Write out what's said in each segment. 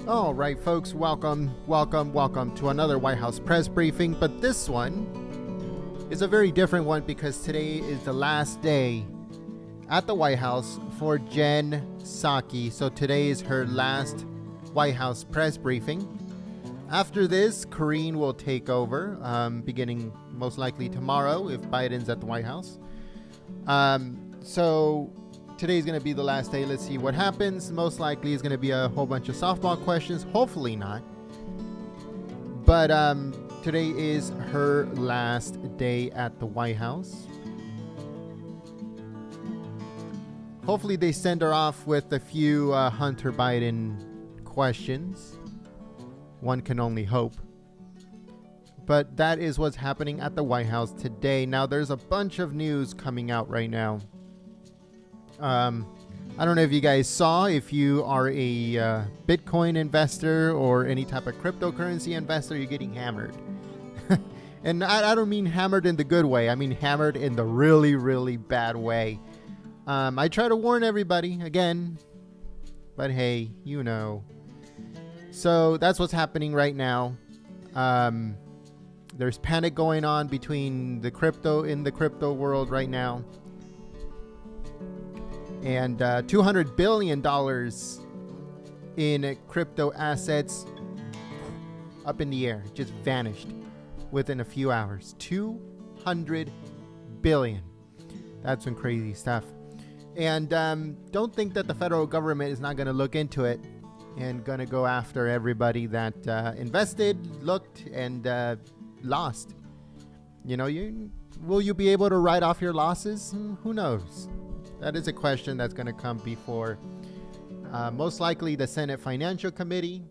All right, folks, welcome to another White House press briefing. But this one is a very different one because today is the last day at the White House for Jen Psaki. So today is her last White House press briefing. After this, Karine will take over, beginning most likely tomorrow if Biden's at the White House. So today's going to be the last day. Let's see what happens. Most likely is going to be a whole bunch of softball questions. Hopefully not. But today is her last day at the White House. Hopefully they send her off with a few Hunter Biden questions. One can only hope. But that is what's happening at the White House today. Now, there's a bunch of news coming out right now. I don't know if you guys saw, if you are a Bitcoin investor or any type of cryptocurrency investor, you're getting hammered. And I don't mean hammered in the good way. I mean hammered in the really, really bad way. I try to warn everybody again, but hey, you know. So that's what's happening right now. There's panic going on between the crypto world right now. And $200 billion in crypto assets up in the air, just vanished within a few hours. 200 billion. That's some crazy stuff. And don't think that the federal government is not going to look into it and going to go after everybody that invested, looked, and lost. You know, will you be able to write off your losses? Who knows? That is a question that's going to come before most likely the Senate Financial Committee,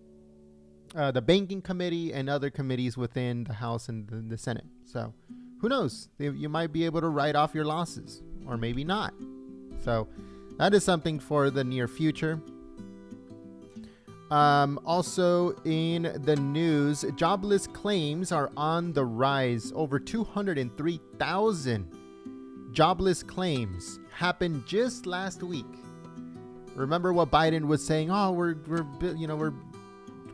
the Banking Committee, and other committees within the House and the Senate. So who knows? You might be able to write off your losses, or maybe not. So that is something for the near future. Also in the news, jobless claims are on the rise. Over 203,000 jobless claims happened just last week. Remember what Biden was saying? Oh, we're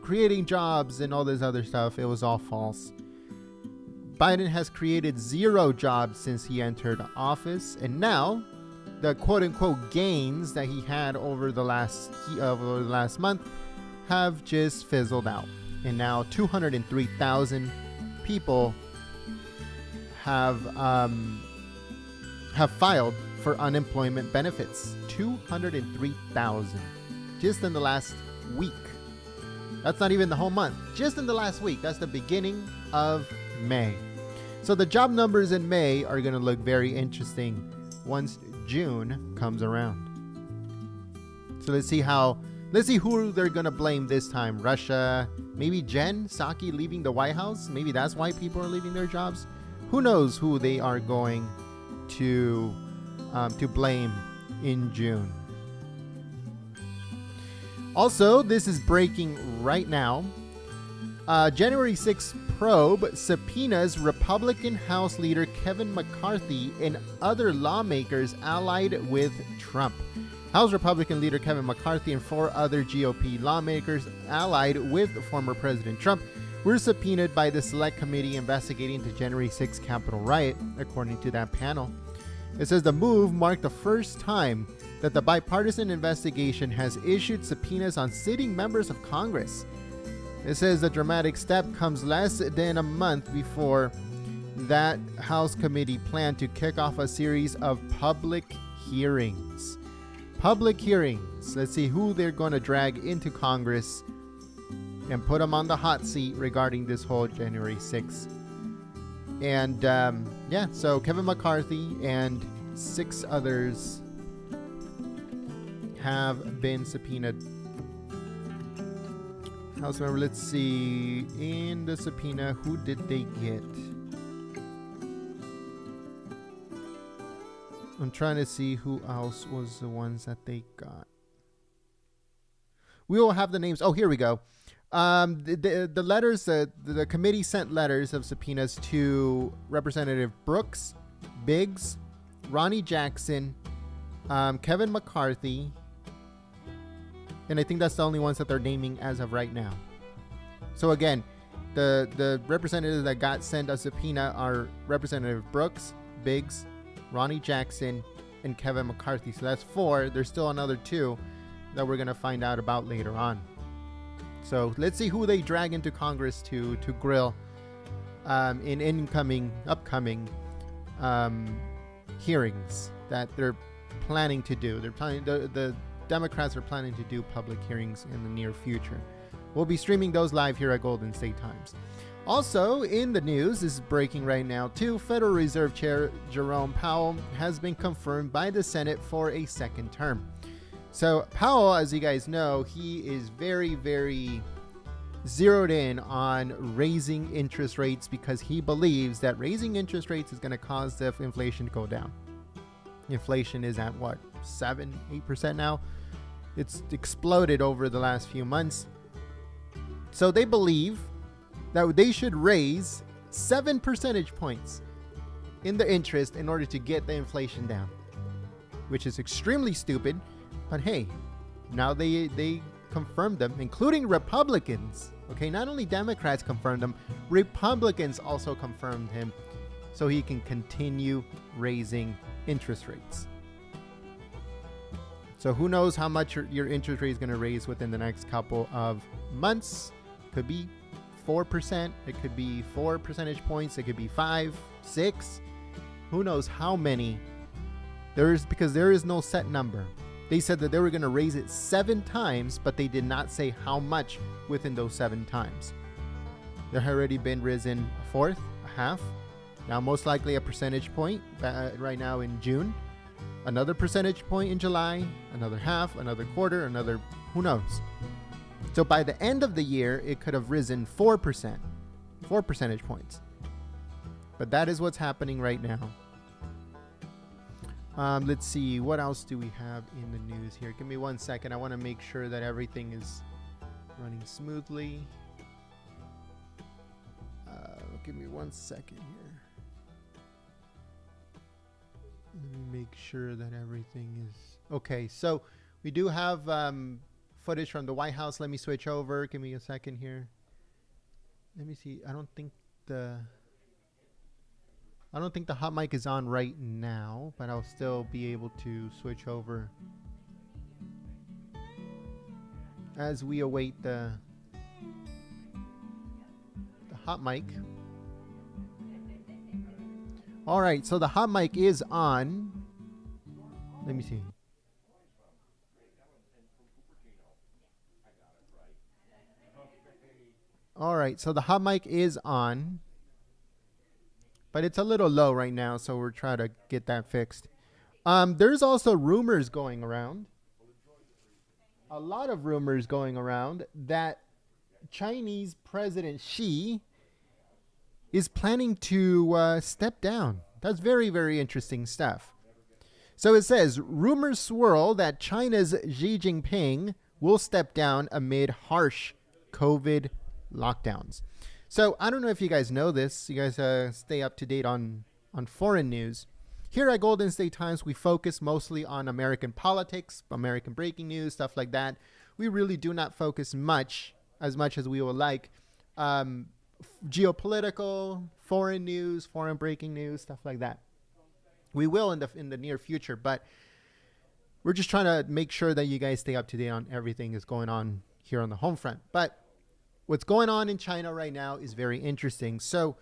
creating jobs and all this other stuff. It was all false. Biden has created 0 jobs since he entered office, and now the quote-unquote gains that he had over the last month have just fizzled out. And now 203,000 people have filed for unemployment benefits. 203,000 just in the last week. That's not even the whole month. Just in the last week. That's the beginning of May. So the job numbers in May are going to look very interesting once June comes around. So let's see who they're going to blame this time. Russia, maybe Jen Psaki leaving the White House. Maybe that's why people are leaving their jobs. Who knows who they are going to blame in June. Also, this is breaking right now. January 6th probe subpoenas Republican House leader Kevin McCarthy and other lawmakers allied with Trump. House Republican leader Kevin McCarthy and 4 other GOP lawmakers allied with former President Trump were subpoenaed by the Select Committee investigating the January 6th Capitol riot, according to that panel. It says the move marked the first time that the bipartisan investigation has issued subpoenas on sitting members of Congress. It says the dramatic step comes less than a month before that House committee planned to kick off a series of public hearings. Let's see who they're going to drag into Congress and put them on the hot seat regarding this whole January 6th. And so Kevin McCarthy and 6 others have been subpoenaed. House member, let's see. In the subpoena, who did they get? I'm trying to see who else was the ones that they got. We will have the names. Oh, here we go. The letters, the committee sent letters of subpoenas to Representative Brooks, Biggs, Ronnie Jackson, Kevin McCarthy, And I think that's the only ones that they're naming as of right now. So again, the representatives that got sent a subpoena are Representative Brooks, Biggs, Ronnie Jackson, and Kevin McCarthy. So that's 4. There's still another 2 that we're going to find out about later on. So let's see who they drag into Congress to grill in upcoming hearings that they're planning to do. They're planning, the Democrats are planning to do public hearings in the near future. We'll be streaming those live here at Golden State Times. Also in the news, this is breaking right now too, Federal Reserve Chair Jerome Powell has been confirmed by the Senate for a second term. So Powell, as you guys know, he is very, very zeroed in on raising interest rates because he believes that raising interest rates is going to cause the inflation to go down. Inflation is at what, 7-8% now? It's exploded over the last few months. So they believe that they should raise 7 percentage points in the interest in order to get the inflation down, which is extremely stupid. But hey, now they confirmed them, including Republicans. Okay, not only Democrats confirmed them, Republicans also confirmed him, so he can continue raising interest rates. So who knows how much your interest rate is going to raise within the next couple of months. Could be 4%. It could be 4 percentage points. It could be 5, 6. Who knows how many? Because there is no set number. They said that they were going to raise it 7 times, but they did not say how much within those 7 times. There had already been risen a fourth, a half. Now most likely a percentage point right now in June. Another percentage point in July. Another half, another quarter, another, who knows? So by the end of the year, it could have risen 4%, 4 percentage points. But that is what's happening right now. Let's see, what else do we have in the news here? Give me 1 second. I want to make sure that everything is running smoothly. Give me 1 second here. Let me make sure that everything is okay. So we do have footage from the White House. Let me switch over. Give me a second here. Let me see. I don't think the hot mic is on right now, but I'll still be able to switch over as we await the hot mic. All right, so the hot mic is on. Let me see. All right, so the hot mic is on, but it's a little low right now, so we're trying to get that fixed. There's also rumors going around, a lot of rumors going around that Chinese President Xi is planning to step down. That's very, very interesting stuff. So it says, rumors swirl that China's Xi Jinping will step down amid harsh COVID lockdowns. So I don't know if you guys know this. You guys stay up to date on foreign news. Here at Golden State Times, we focus mostly on American politics, American breaking news, stuff like that. We really do not focus as much as we would like. Geopolitical, foreign news, foreign breaking news, stuff like that. We will in the near future, but we're just trying to make sure that you guys stay up to date on everything that's going on here on the home front. But what's going on in China right now is very interesting. So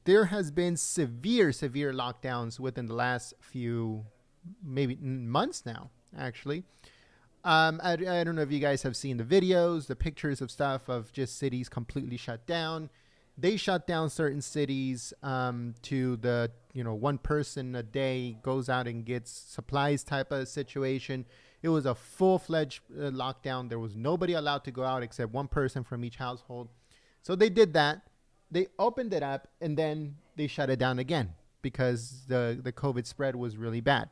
there has been severe lockdowns within the last few, maybe months now, actually. I don't know if you guys have seen the videos, the pictures of stuff of just cities completely shut down. They shut down certain cities to the, one person a day goes out and gets supplies type of situation. It was a full-fledged lockdown. There was nobody allowed to go out except one person from each household. So they did that. They opened it up and then they shut it down again because the COVID spread was really bad.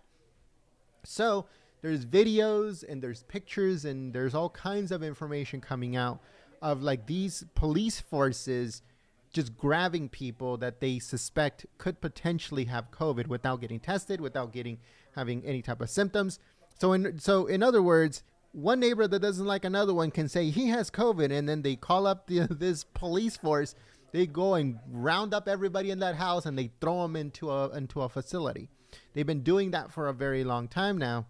So there's videos and there's pictures and there's all kinds of information coming out of like these police forces just grabbing people that they suspect could potentially have COVID without getting tested, without having any type of symptoms. So in other words, one neighbor that doesn't like another one can say he has COVID, and then they call up this police force. They go and round up everybody in that house, and they throw them into a facility. They've been doing that for a very long time now,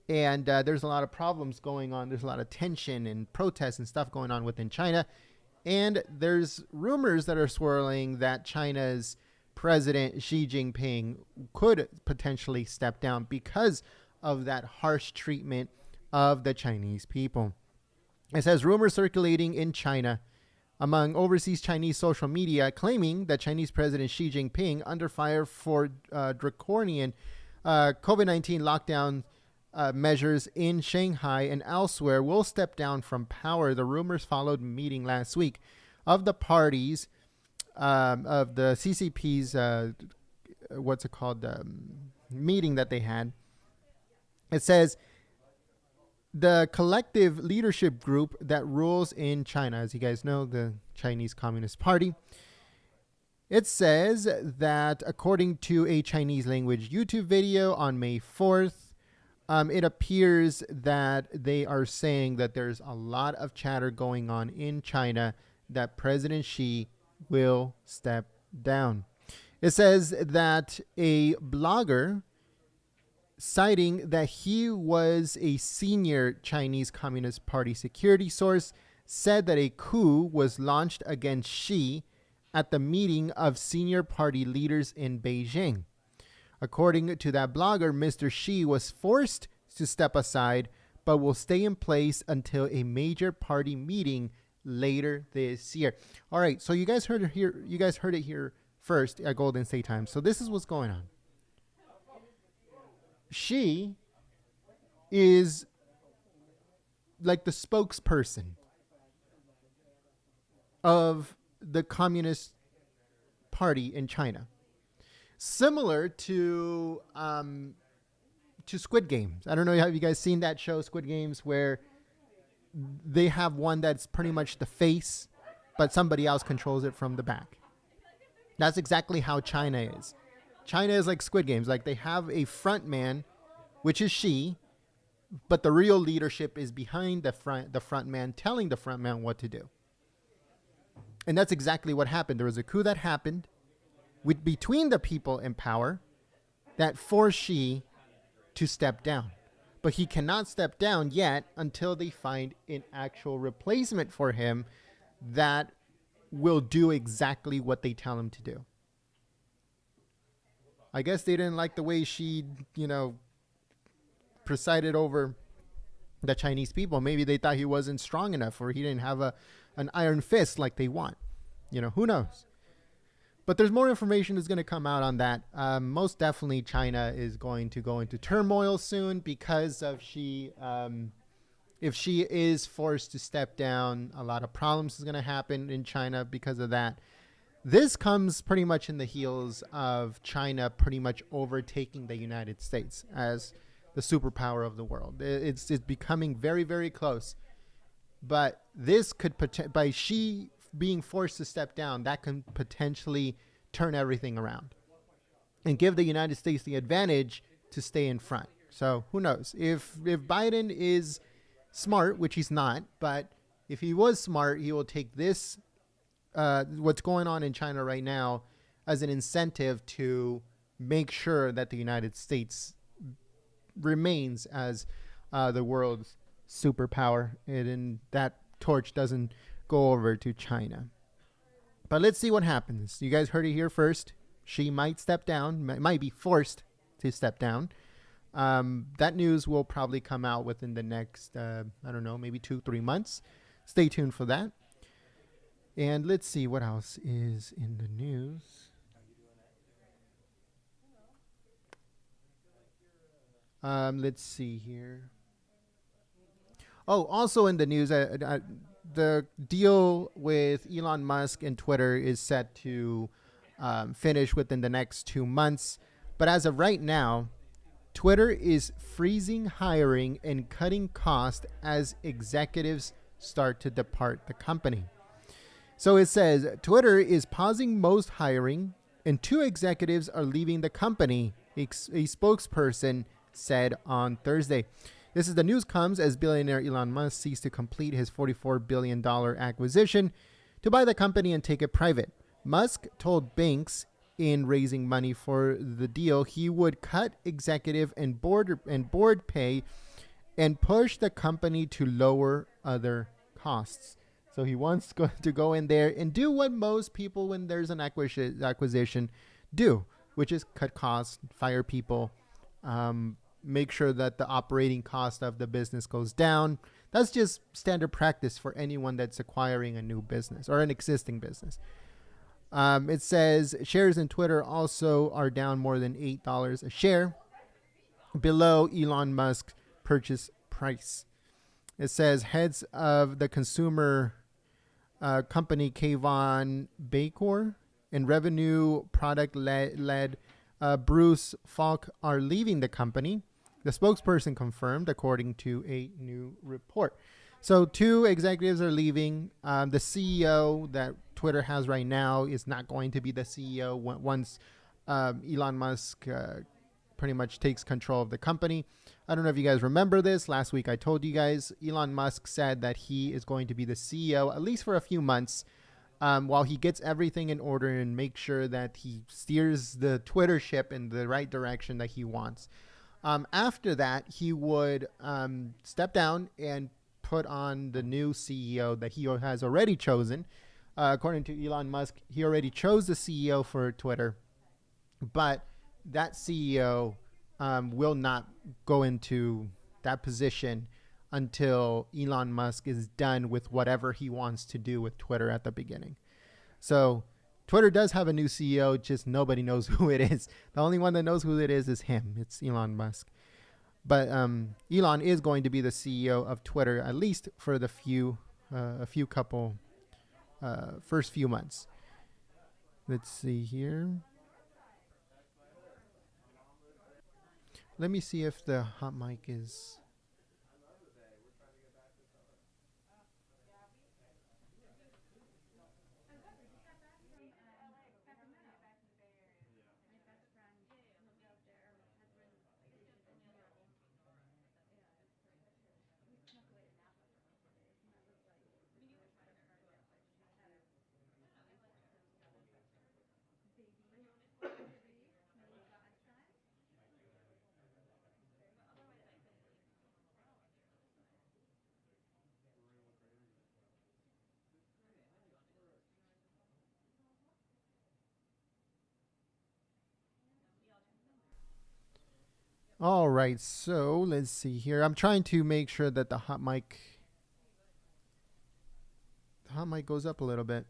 and there's a lot of problems going on. There's a lot of tension and protests and stuff going on within China, and there's rumors that are swirling that China's President Xi Jinping could potentially step down because of that harsh treatment of the Chinese people. It says rumors circulating in China among overseas Chinese social media claiming that Chinese President Xi Jinping, under fire for draconian COVID-19 lockdown measures in Shanghai and elsewhere, will step down from power. The rumors followed a meeting last week of the parties of the CCP's meeting that they had. It says the collective leadership group that rules in China, as you guys know, the Chinese Communist Party. It says that according to a Chinese language YouTube video on May 4th, it appears that they are saying that there's a lot of chatter going on in China that President Xi will step down. It says that a blogger, citing that he was a senior Chinese Communist Party security source, said that a coup was launched against Xi at the meeting of senior party leaders in Beijing. According to that blogger, Mr. Xi was forced to step aside, but will stay in place until a major party meeting later this year. All right, so you guys heard it here. You guys heard it here first at Golden State Times. So this is what's going on. Xi is like the spokesperson of the Communist Party in China, similar to Squid Games. I don't know, have you guys seen that show, Squid Games, where they have one that's pretty much the face, but somebody else controls it from the back? That's exactly how China is. China is like Squid Games. Like, they have a front man, which is Xi, but the real leadership is behind the front man, telling the front man what to do. And that's exactly what happened. There was a coup that happened between the people in power that forced Xi to step down. But he cannot step down yet until they find an actual replacement for him that will do exactly what they tell him to do. I guess they didn't like the way Xi, presided over the Chinese people. Maybe they thought he wasn't strong enough, or he didn't have an iron fist like they want. Who knows? But there's more information that's going to come out on that. Most definitely China is going to go into turmoil soon because of Xi. If Xi is forced to step down, a lot of problems is going to happen in China because of that. This comes pretty much in the heels of China pretty much overtaking the United States as the superpower of the world. It's becoming very, very close. But this could, by Xi being forced to step down, that can potentially turn everything around and give the United States the advantage to stay in front. So who knows? If Biden is smart, which he's not, but if he was smart, he will take this, what's going on in China right now, as an incentive to make sure that the United States remains as the world's superpower, and that torch doesn't go over to China. But let's see what happens. You guys heard it here first. She might step down, might be forced to step down. That news will probably come out within the next, maybe 2-3 months. Stay tuned for that. And let's see what else is in the news. Let's see here. Oh, also in the news, the deal with Elon Musk and Twitter is set to finish within the next 2 months. But as of right now, Twitter is freezing hiring and cutting costs as executives start to depart the company. So it says Twitter is pausing most hiring and 2 executives are leaving the company, a spokesperson said on Thursday. This is the news comes as billionaire Elon Musk seeks to complete his $44 billion acquisition to buy the company and take it private. Musk told banks in raising money for the deal he would cut executive and board pay and push the company to lower other costs. So he wants to go in there and do what most people when there's an acquisition do, which is cut costs, fire people, make sure that the operating cost of the business goes down. That's just standard practice for anyone that's acquiring a new business or an existing business. It says shares in Twitter also are down more than $8 a share, below Elon Musk's purchase price. It says heads of the consumer company Kayvon Bacor and revenue product led Bruce Falk are leaving the company. The spokesperson confirmed, according to a new report. So 2 executives are leaving. The CEO that Twitter has right now is not going to be the CEO once Elon Musk pretty much takes control of the company. I don't know if you guys remember this. Last week I told you guys Elon Musk said that he is going to be the CEO, at least for a few months, while he gets everything in order and makes sure that he steers the Twitter ship in the right direction that he wants. After that, he would step down and put on the new CEO that he has already chosen. According to Elon Musk, he already chose the CEO for Twitter, but that CEO will not go into that position until Elon Musk is done with whatever he wants to do with Twitter at the beginning. So Twitter does have a new CEO, just nobody knows who it is. The only one that knows who it is him. It's Elon Musk. But Elon is going to be the CEO of Twitter, at least for the first few months. Let's see here. Let me see if the hot mic is... All right, so let's see here. I'm trying to make sure that the hot mic goes up a little bit.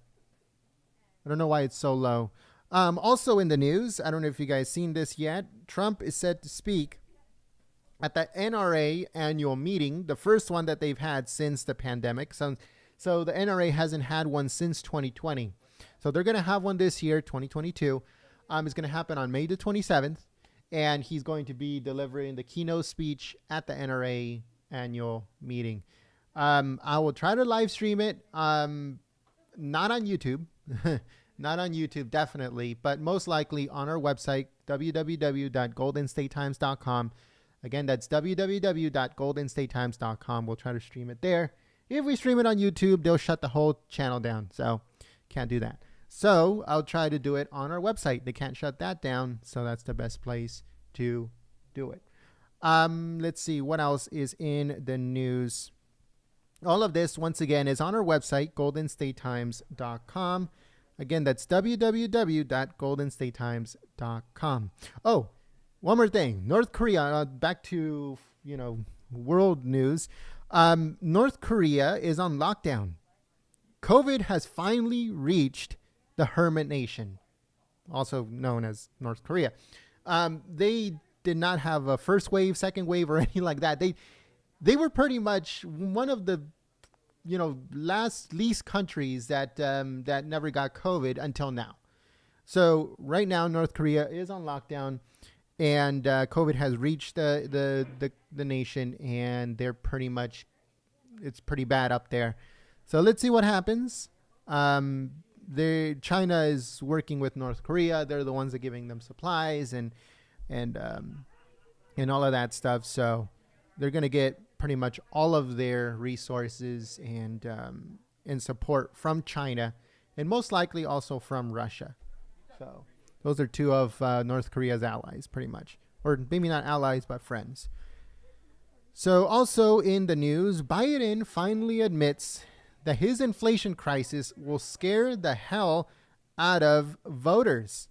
I don't know why it's so low. Also in the news, I don't know if you guys seen this yet. Trump is set to speak at the NRA annual meeting, the first one that they've had since the pandemic. So the NRA hasn't had one since 2020. So they're going to have one this year, 2022. It's going to happen on May the 27th. And he's going to be delivering the keynote speech at the NRA annual meeting. I will try to live stream it. Not on YouTube. Not on YouTube, definitely. But most likely on our website, www.goldenstatetimes.com. Again, that's www.goldenstatetimes.com. We'll try to stream it there. If we stream it on YouTube, they'll shut the whole channel down. So can't do that. So I'll try to do it on our website. They can't shut that down. So that's the best place to do it. Let's see what else is in the news. All of this, once again, is on our website, goldenstatetimes.com. Again, that's www.goldenstatetimes.com. Oh, one more thing. North Korea, back to, world news. North Korea is on lockdown. COVID has finally reached the hermit nation, also known as North Korea. They did not have a first wave, second wave, or anything like that. They were pretty much one of the least countries that never got COVID until now. So right now, North Korea is on lockdown, and COVID has reached the nation, and they're pretty much, it's pretty bad up there. So let's see what happens. China is working with North Korea. They're the ones that are giving them supplies and all of that stuff. So they're going to get pretty much all of their resources and support from China, and most likely also from Russia. So those are two of North Korea's allies, pretty much, or maybe not allies but friends. So also in the news, Biden finally admits that his inflation crisis will scare the hell out of voters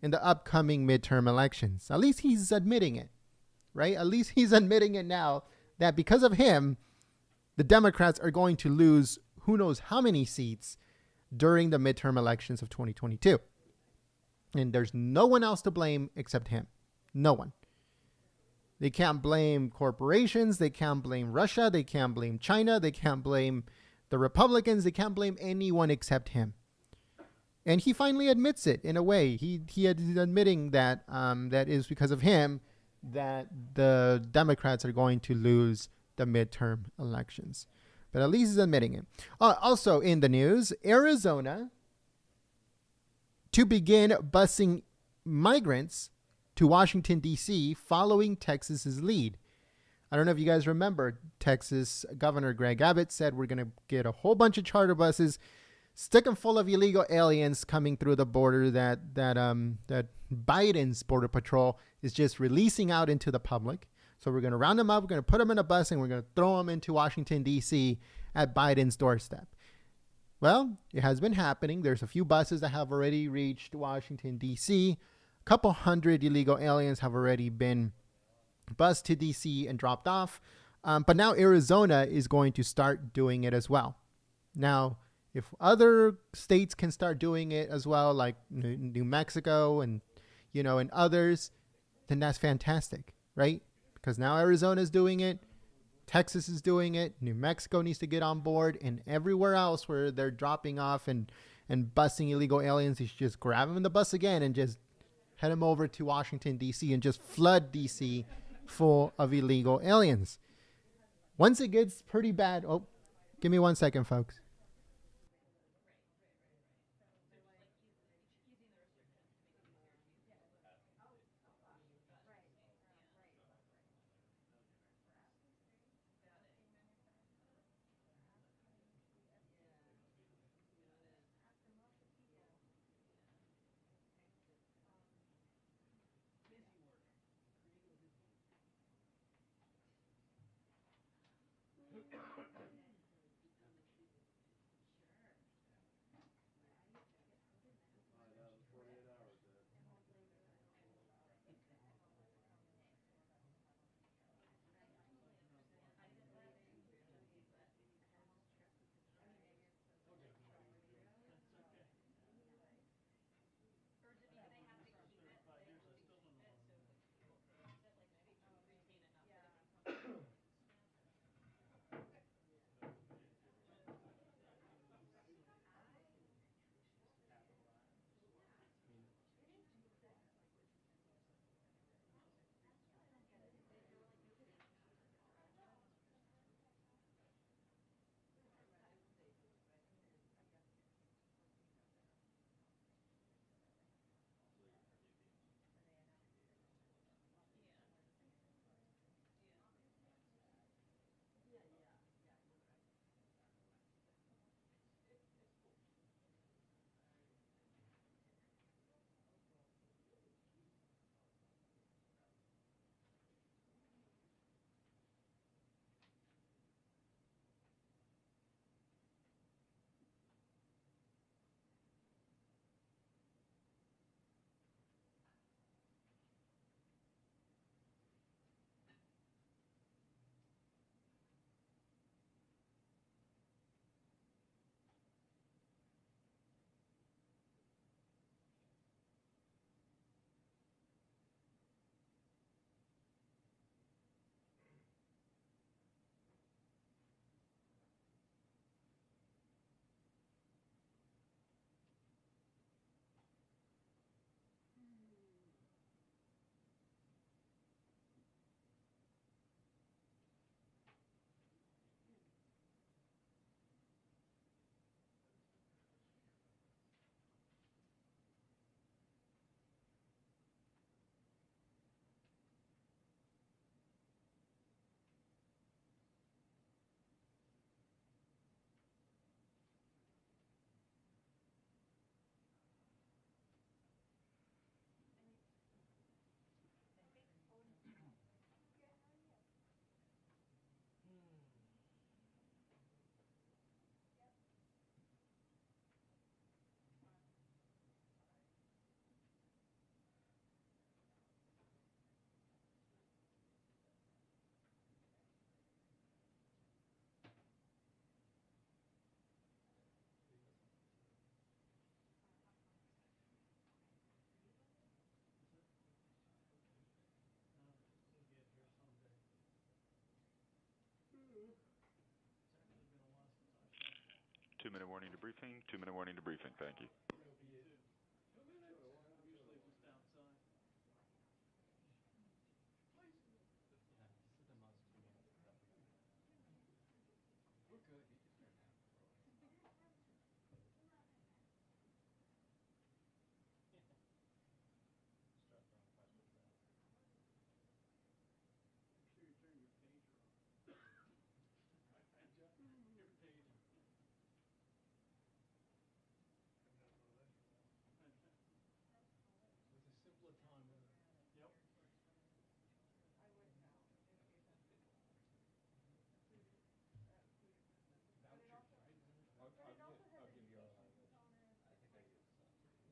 in the upcoming midterm elections. At least he's admitting it, right? At least he's admitting it now that because of him, the Democrats are going to lose who knows how many seats during the midterm elections of 2022. And there's no one else to blame except him. No one. They can't blame corporations. They can't blame Russia. They can't blame China. They can't blame the Republicans. They can't blame anyone except him. And he finally admits it in a way. He is admitting that that is because of him that the Democrats are going to lose the midterm elections. But at least he's admitting it. Also in the news, Arizona to begin busing migrants to Washington, D.C. following Texas's lead. I don't know if you guys remember, Texas Governor Greg Abbott said we're going to get a whole bunch of charter buses, stick them full of illegal aliens coming through the border that Biden's Border Patrol is just releasing out into the public. So we're going to round them up, we're going to put them in a bus, and we're going to throw them into Washington, D.C. at Biden's doorstep. Well, it has been happening. There's a few buses that have already reached Washington, D.C. A couple hundred illegal aliens have already been bused to D.C. and dropped off. But now Arizona is going to start doing it as well. Now, if other states can start doing it as well, like New Mexico and others, then that's fantastic, right? Because now Arizona is doing it, Texas is doing it, New Mexico needs to get on board, and everywhere else where they're dropping off and busing illegal aliens, you should just grab them in the bus again and just head them over to Washington, D.C. and just flood D.C. full of illegal aliens. Once it gets pretty bad, give me 1 second, folks. 2-minute warning to briefing. 2-minute warning to briefing. Thank you.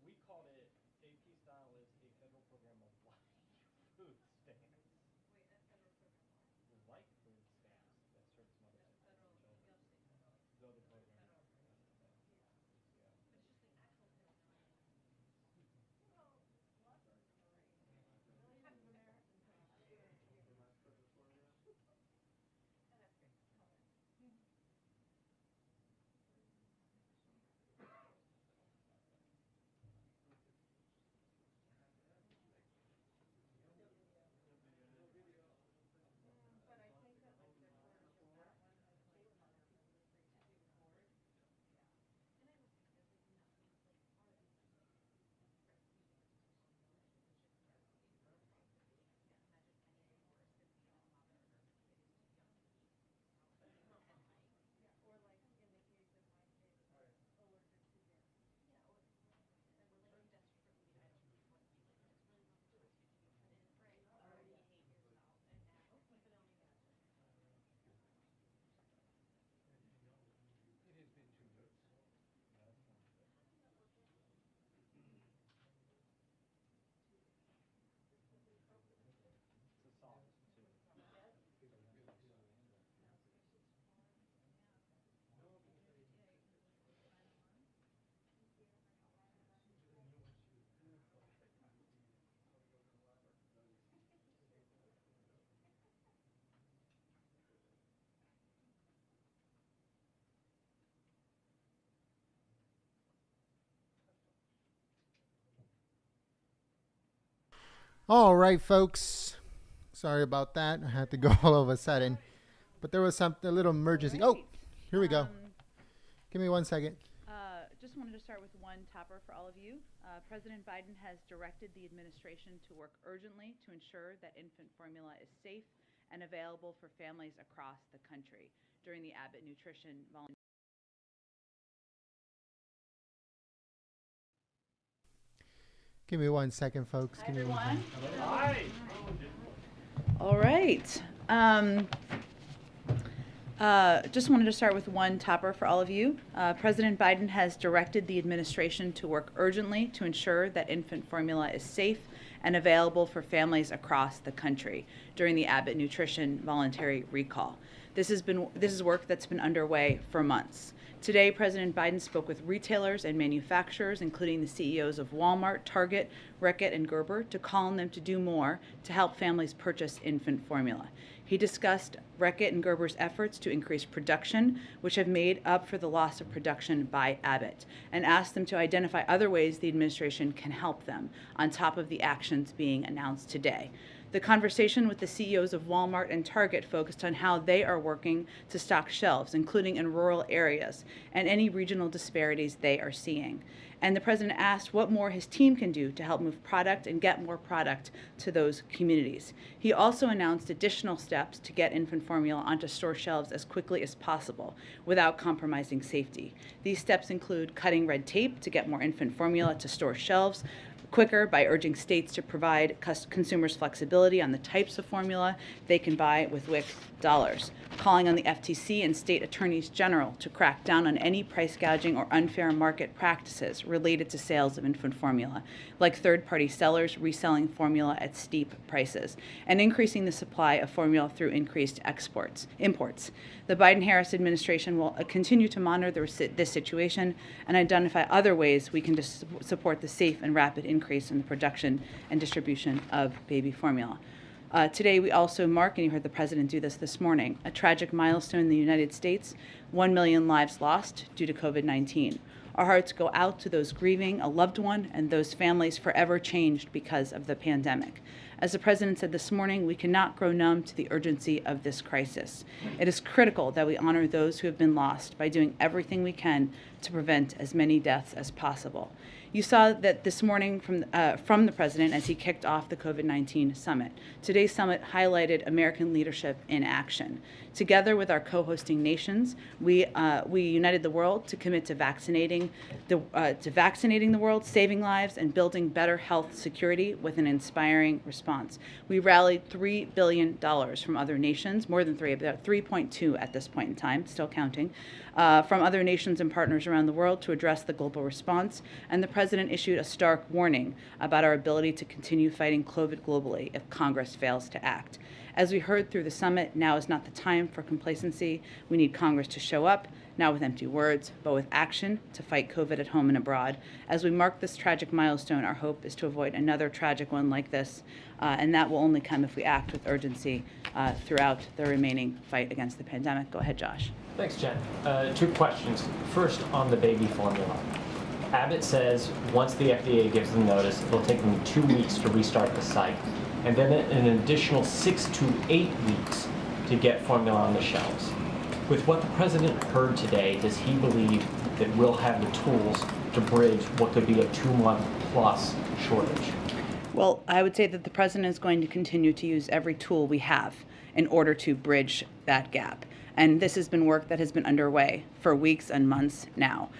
We called it AP Style is a federal program of like food stamps. Wait, a federal program what? Like food stamps that serve some other families and children. The other program. Yeah. But it's just the actual terminology. It's a sauce too. All right, folks. Sorry about that. I had to go all of a sudden. But there was a little emergency. All right. Oh, here we go. Give me 1 second. Just wanted to start with one topper for all of you. President Biden has directed the administration to work urgently to ensure that infant formula is safe and available for families across the country during the Abbott Nutrition Volunteer. Give me 1 second, folks. Give me 1 second. Hi. All right. Just wanted to start with one topper for all of you. President Biden has directed the administration to work urgently to ensure that infant formula is safe and available for families across the country during the Abbott Nutrition voluntary recall. This is work that's been underway for months. Today, President Biden spoke with retailers and manufacturers, including the CEOs of Walmart, Target, Reckitt, and Gerber, to call on them to do more to help families purchase infant formula. He discussed Reckitt and Gerber's efforts to increase production, which have made up for the loss of production by Abbott, and asked them to identify other ways the administration can help them, on top of the actions being announced today. The conversation with the CEOs of Walmart and Target focused on how they are working to stock shelves, including in rural areas, and any regional disparities they are seeing. And the president asked what more his team can do to help move product and get more product to those communities. He also announced additional steps to get infant formula onto store shelves as quickly as possible without compromising safety. These steps include cutting red tape to get more infant formula to store shelves quicker by urging states to provide consumers flexibility on the types of formula they can buy with WIC dollars, calling on the FTC and state attorneys general to crack down on any price gouging or unfair market practices related to sales of infant formula, like third-party sellers reselling formula at steep prices, and increasing the supply of formula through increased imports. The Biden-Harris administration will continue to monitor this situation and identify other ways we can support the safe and rapid increase in the production and distribution of baby formula. Today, we also mark, and you heard the President do this morning, a tragic milestone in the United States, 1 million lives lost due to COVID-19. Our hearts go out to those grieving a loved one and those families forever changed because of the pandemic. As the President said this morning, we cannot grow numb to the urgency of this crisis. It is critical that we honor those who have been lost by doing everything we can to prevent as many deaths as possible. You saw that this morning from the President as he kicked off the COVID-19 summit. Today's summit highlighted American leadership in action. Together with our co-hosting nations, we united the world to commit to vaccinating the world, saving lives, and building better health security with an inspiring response. We rallied $3 billion from other nations, more than three, about 3.2 at this point in time, still counting, from other nations and partners around the world to address the global response. And the President issued a stark warning about our ability to continue fighting COVID globally if Congress fails to act. As we heard through the summit, now is not the time for complacency. We need Congress to show up, not with empty words, but with action to fight COVID at home and abroad. As we mark this tragic milestone, our hope is to avoid another tragic one like this, and that will only come if we act with urgency throughout the remaining fight against the pandemic. Go ahead, Josh. Thanks, Jen. Two questions. First, on the baby formula. Abbott says once the FDA gives them notice, it'll take them 2 weeks to restart the site, and then an additional 6 to 8 weeks to get formula on the shelves. With what the President heard today, does he believe that we'll have the tools to bridge what could be a 2-month plus shortage? Well, I would say that the President is going to continue to use every tool we have in order to bridge that gap. And this has been work that has been underway for weeks and months now.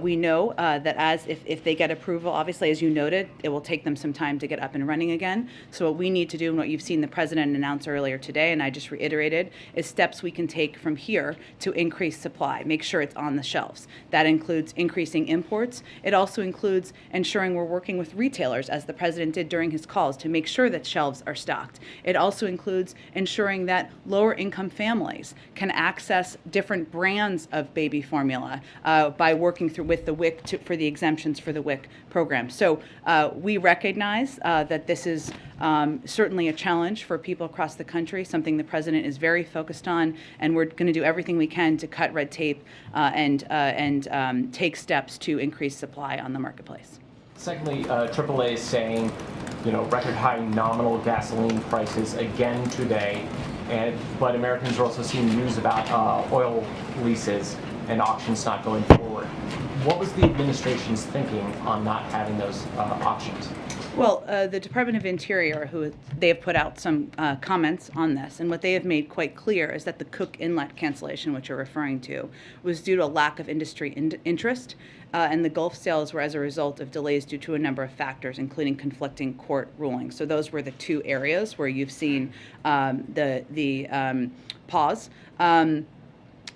We know that if they get approval, obviously, as you noted, it will take them some time to get up and running again. So what we need to do, and what you've seen the President announce earlier today, and I just reiterated, is steps we can take from here to increase supply, make sure it's on the shelves. That includes increasing imports. It also includes ensuring we're working with retailers, as the President did during his calls, to make sure that shelves are stocked. It also includes ensuring that lower income families can access different brands of baby formula by working through with the WIC for the exemptions for the WIC program. So we recognize that this is certainly a challenge for people across the country, something the President is very focused on, and we're going to do everything we can to cut red tape and take steps to increase supply on the marketplace. Secondly, AAA is saying, record high nominal gasoline prices again today, but Americans are also seeing news about oil leases and auctions not going forward. What was the administration's thinking on not having those auctions? Well, the Department of Interior, they have put out some comments on this, and what they have made quite clear is that the Cook Inlet cancellation, which you're referring to, was due to a lack of industry interest, and the Gulf sales were as a result of delays due to a number of factors, including conflicting court rulings. So those were the two areas where you've seen the pause.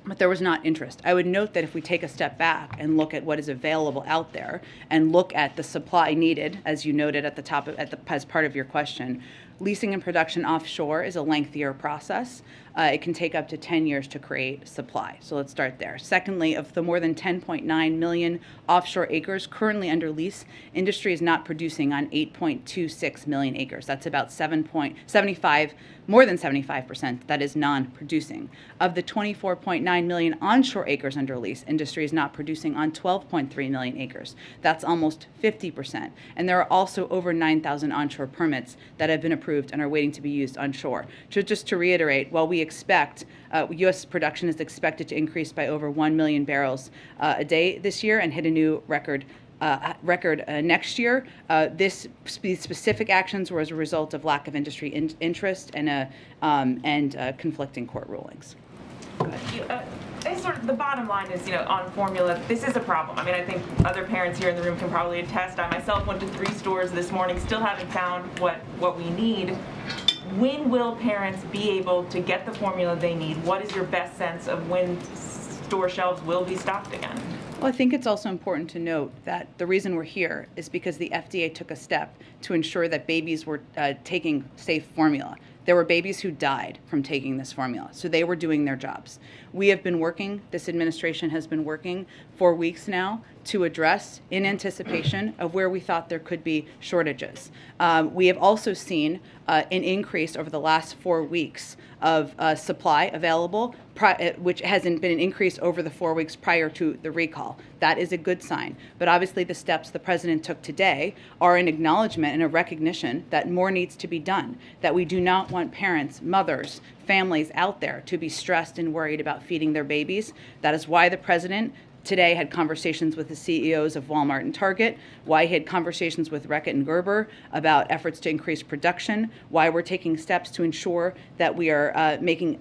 But there was not interest. I would note that if we take a step back and look at what is available out there and look at the supply needed, as you noted at the top as part of your question, leasing and production offshore is a lengthier process. It can take up to 10 years to create supply. So let's start there. Secondly, of the more than 10.9 million offshore acres currently under lease, industry is not producing on 8.26 million acres. That's about more than 75% that is non-producing. Of the 24.9 million onshore acres under lease, industry is not producing on 12.3 million acres. That's almost 50%. And there are also over 9,000 onshore permits that have been approved and are waiting to be used onshore. So just to reiterate, while we expect U.S. production is expected to increase by over 1 million barrels a day this year and hit a new record next year. These specific actions were as a result of lack of industry interest and conflicting court rulings. Sort of the bottom line is, on formula, this is a problem. I mean, I think other parents here in the room can probably attest. I myself went to 3 stores this morning, still haven't found what we need. When will parents be able to get the formula they need? What is your best sense of when store shelves will be stocked again? Well, I think it's also important to note that the reason we're here is because the FDA took a step to ensure that babies were taking safe formula. There were babies who died from taking this formula, so they were doing their jobs. We have been working, this administration has been working for weeks now to address in anticipation of where we thought there could be shortages. We have also seen an increase over the last 4 weeks of supply available, which hasn't been an increase over the 4 weeks prior to the recall. That is a good sign. But obviously the steps the president took today are an acknowledgement and a recognition that more needs to be done, that we do not want parents, mothers, families out there to be stressed and worried about feeding their babies. That is why the president today had conversations with the CEOs of Walmart and Target, why he had conversations with Reckitt and Gerber about efforts to increase production, why we're taking steps to ensure that we are making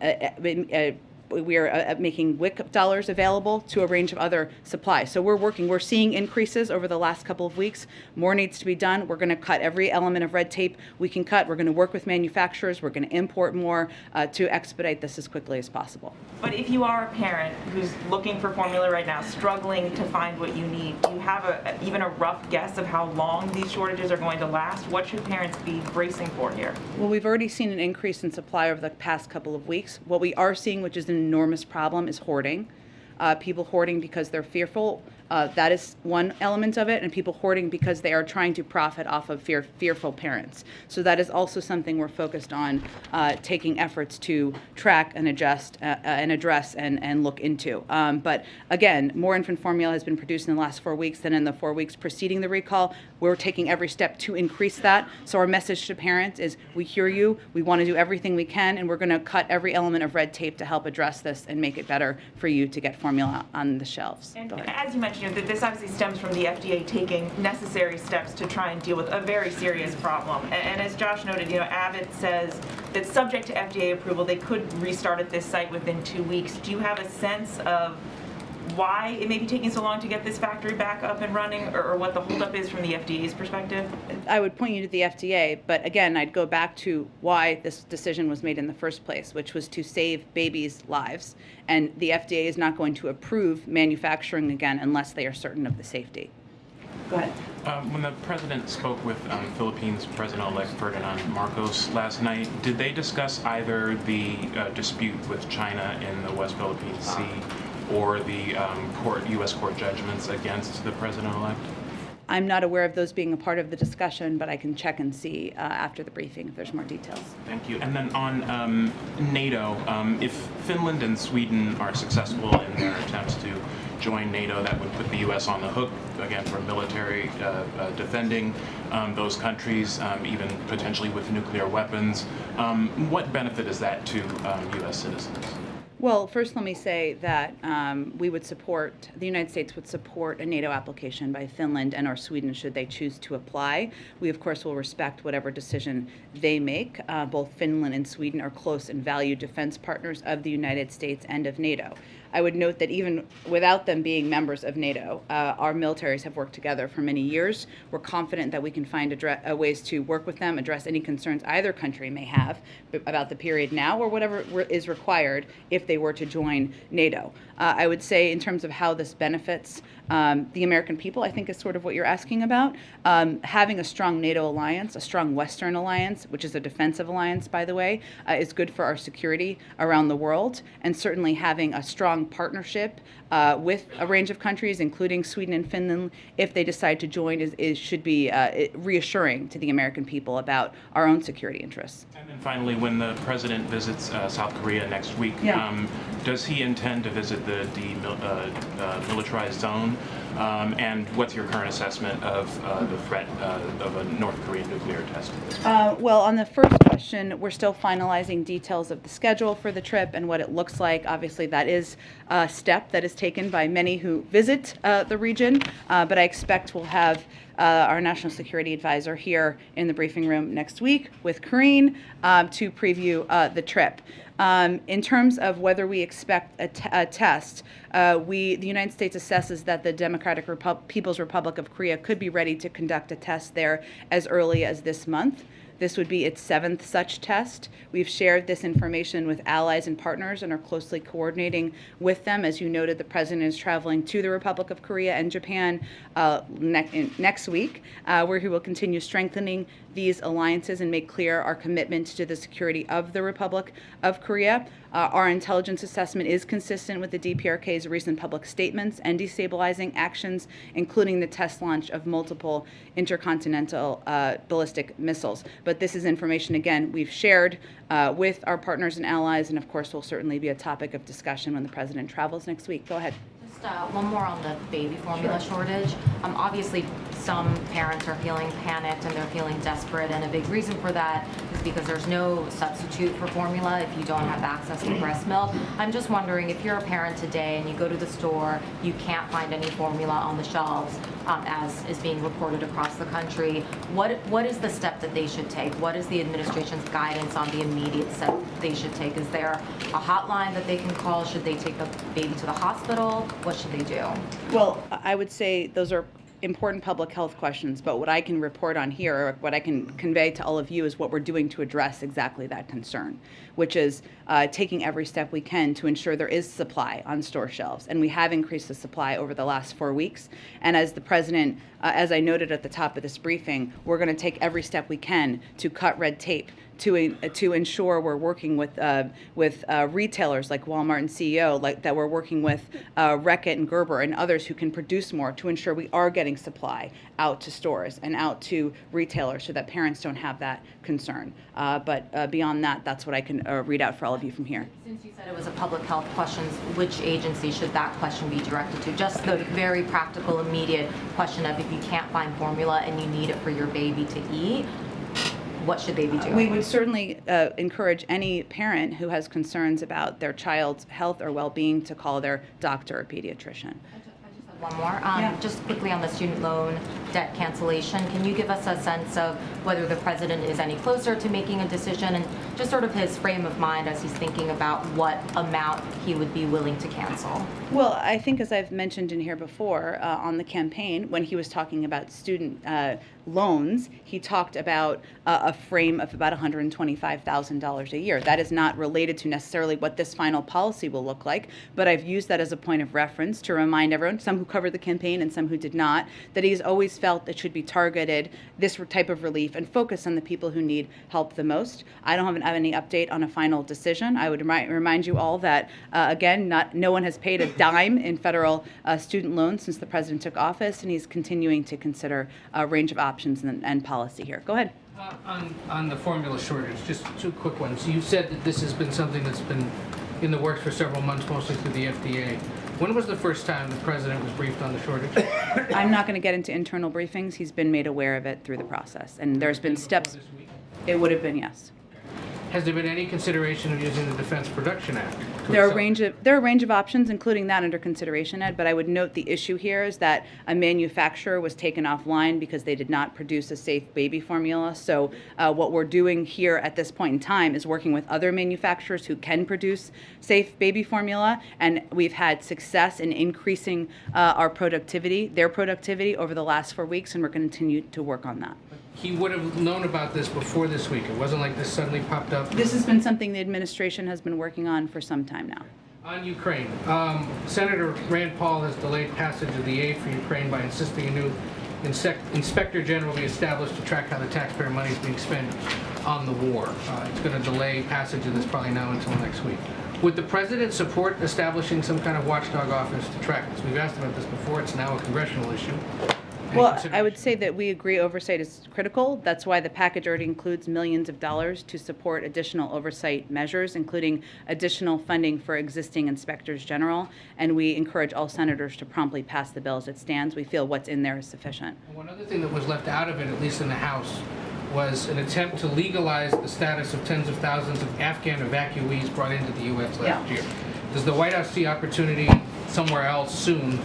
WIC dollars available to a range of other supplies. So we're seeing increases over the last couple of weeks. More needs to be done. We're going to cut every element of red tape we can cut. We're going to work with manufacturers. We're going to import more to expedite this as quickly as possible. But if you are a parent who's looking for formula right now, struggling to find what you need, do you have even a rough guess of how long these shortages are going to last? What should parents be bracing for here? Well, we've already seen an increase in supply over the past couple of weeks. What we are seeing, which is an enormous problem, is hoarding. People hoarding because they're fearful. That is one element of it, and people hoarding because they are trying to profit off of fearful parents. So that is also something we're focused on taking efforts to track and adjust and address and look into. But again, more infant formula has been produced in the last 4 weeks than in the 4 weeks preceding the recall. We're taking every step to increase that. So our message to parents is, we hear you, we want to do everything we can, and we're going to cut every element of red tape to help address this and make it better for you to get formula on the shelves. And as you mentioned, this obviously stems from the FDA taking necessary steps to try and deal with a very serious problem. And as Josh noted, Abbott says that subject to FDA approval, they could restart at this site within 2 weeks. Do you have a sense of why it may be taking so long to get this factory back up and running, or what the holdup is from the FDA's perspective? I would point you to the FDA, but again, I'd go back to why this decision was made in the first place, which was to save babies' lives. And the FDA is not going to approve manufacturing again unless they are certain of the safety. Go ahead. When the president spoke with Philippines President-elect Ferdinand Marcos last night, did they discuss either the dispute with China in the West Philippine Sea or the U.S. court judgments against the president-elect? I'm not aware of those being a part of the discussion, but I can check and see after the briefing if there's more details. Thank you. And then on NATO, if Finland and Sweden are successful in their attempts to join NATO, that would put the U.S. on the hook, again, for military defending those countries, even potentially with nuclear weapons. What benefit is that to U.S. citizens? Well, first let me say that the United States would support a NATO application by Finland and or Sweden should they choose to apply. We, of course, will respect whatever decision they make. Both Finland and Sweden are close and valued defense partners of the United States and of NATO. I would note that even without them being members of NATO, our militaries have worked together for many years. We're confident that we can find ways to work with them, address any concerns either country may have about the period now or whatever is required if they were to join NATO. I would say in terms of how this benefits the American people, I think is sort of what you're asking about. Having a strong NATO alliance, a strong Western alliance, which is a defensive alliance, by the way, is good for our security around the world. And certainly having a strong partnership with a range of countries, including Sweden and Finland, if they decide to join, should be reassuring to the American people about our own security interests. And then finally, when the president visits South Korea next week, does he intend to visit the demilitarized zone? And what's your current assessment of the threat of a North Korean nuclear test? Well, on the first question, we're still finalizing details of the schedule for the trip and what it looks like. Obviously, that is a step that is taken by many who visit the region, but I expect we'll have our National Security Advisor here in the briefing room next week with Karine to preview the trip. In terms of whether we expect a test, the United States assesses that the Democratic People's Republic of Korea could be ready to conduct a test there as early as this month. This would be its 7th such test. We've shared this information with allies and partners and are closely coordinating with them. As you noted, the President is traveling to the Republic of Korea and Japan next week, where he will continue strengthening these alliances and make clear our commitment to the security of the Republic of Korea. Our intelligence assessment is consistent with the DPRK's recent public statements and destabilizing actions, including the test launch of multiple intercontinental ballistic missiles. But this is information, again, we've shared with our partners and allies, and of course will certainly be a topic of discussion when the President travels next week. Go ahead. Just one more on the baby formula shortage. Obviously, some parents are feeling panicked and they're feeling desperate, and a big reason for that is because there's no substitute for formula if you don't have access to breast milk. I'm just wondering, if you're a parent today and you go to the store, you can't find any formula on the shelves, as is being reported across the country, what is the step that they should take? What is the administration's guidance on the immediate step they should take? Is there a hotline that they can call? Should they take the baby to the hospital? What should they do? Well, I would say those are important public health questions, but what I can report on here, or what I can convey to all of you, is what we're doing to address exactly that concern, which is taking every step we can to ensure there is supply on store shelves. And we have increased the supply over the last 4 weeks. And as the President, as I noted at the top of this briefing, we're going to take every step we can to cut red tape, to ensure we're working with retailers like Walmart and CEO, that we're working with Reckitt and Gerber and others who can produce more, to ensure we are getting supply out to stores and out to retailers so that parents don't have that concern. But beyond that, that's what I can read out for all of you from here. Since you said it was a public health question, which agency should that question be directed to? Just the very practical, immediate question of, if you can't find formula and you need it for your baby to eat, what should they be doing? We would certainly encourage any parent who has concerns about their child's health or well-being to call their doctor or pediatrician. I just have one more. Just quickly on the student loan debt cancellation, can you give us a sense of whether the President is any closer to making a decision, and just sort of his frame of mind as he's thinking about what amount he would be willing to cancel? Well, I think, as I've mentioned in here before, on the campaign, when he was talking about student loans, he talked about a frame of about $125,000 a year. That is not related to necessarily what this final policy will look like, but I've used that as a point of reference to remind everyone, some who covered the campaign and some who did not, that he's always felt it should be targeted, this type of relief, and focus on the people who need help the most. I don't have any update on a final decision. I would remind you all that, again, no one has paid a dime in federal student loans since the President took office, and he's continuing to consider a range of options and policy here. Go ahead. On the formula shortage, just two quick ones. You said that this has been something that's been in the works for several months, mostly through the FDA. When was the first time the President was briefed on the shortage? I'm not going to get into internal briefings. He's been made aware of it through the process, and there's been steps. This week? It would have been, yes. Has there been any consideration of using the Defense Production Act? There are a range of options, including that under consideration, Ed, but I would note the issue here is that a manufacturer was taken offline because they did not produce a safe baby formula. So what we're doing here at this point in time is working with other manufacturers who can produce safe baby formula, and we've had success in increasing their productivity over the last 4 weeks, and we're going to continue to work on that. He would have known about this before this week. It wasn't like this suddenly popped up. This has been something the administration has been working on for some time now. On Ukraine, Senator Rand Paul has delayed passage of the aid for Ukraine by insisting a new inspector general be established to track how the taxpayer money is being spent on the war. It's going to delay passage of this probably now until next week. Would the President support establishing some kind of watchdog office to track this? We've asked about this before. It's now a congressional issue. Well, I would say that we agree oversight is critical. That's why the package already includes millions of dollars to support additional oversight measures, including additional funding for existing inspectors general. And we encourage all senators to promptly pass the bill as it stands. We feel what's in there is sufficient. One other thing that was left out of it, at least in the House, was an attempt to legalize the status of tens of thousands of Afghan evacuees brought into the U.S. last year. Does the White House see opportunity somewhere else soon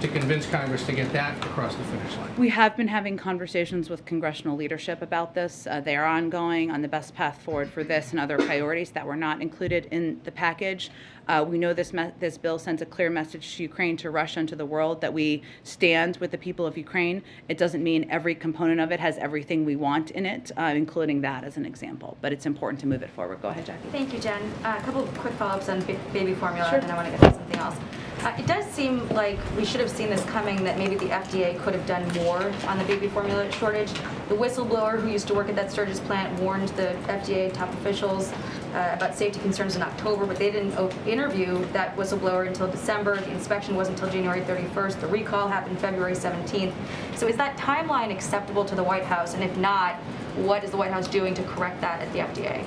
to convince Congress to get that across the finish line? We have been having conversations with congressional leadership about this. They are ongoing on the best path forward for this and other priorities that were not included in the package. We know this bill sends a clear message to Ukraine, to Russia, and to the world that we stand with the people of Ukraine. It doesn't mean every component of it has everything we want in it, including that as an example. But it's important to move it forward. Go ahead, Jackie. Thank you, Jen. A couple of quick follow-ups on baby formula, Sure. and then I want to get to something else. It does seem like we should have seen this coming, that maybe the FDA could have done more on the baby formula shortage. The whistleblower who used to work at that Sturgis plant warned the FDA top officials about safety concerns in October, but they didn't interview that whistleblower until December. The inspection wasn't until January 31st. The recall happened February 17th. So is that timeline acceptable to the White House? And if not, what is the White House doing to correct that at the FDA?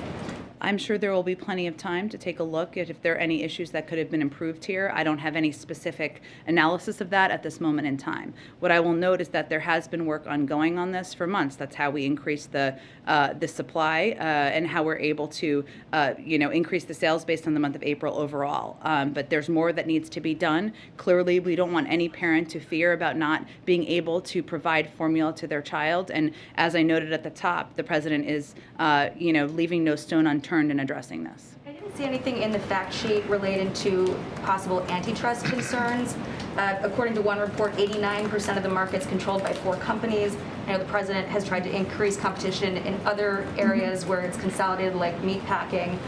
I'm sure there will be plenty of time to take a look at if there are any issues that could have been improved here. I don't have any specific analysis of that at this moment in time. What I will note is that there has been work ongoing on this for months. That's how we increase the supply and how we're able to, increase the sales based on the month of April overall. But there's more that needs to be done. Clearly, we don't want any parent to fear about not being able to provide formula to their child. And as I noted at the top, the president is, leaving no stone unturned in addressing this. I didn't see anything in the fact sheet related to possible antitrust concerns. According to one report, 89% of the market's controlled by 4 companies. I know the president has tried to increase competition in other areas where it's consolidated, like meat packing.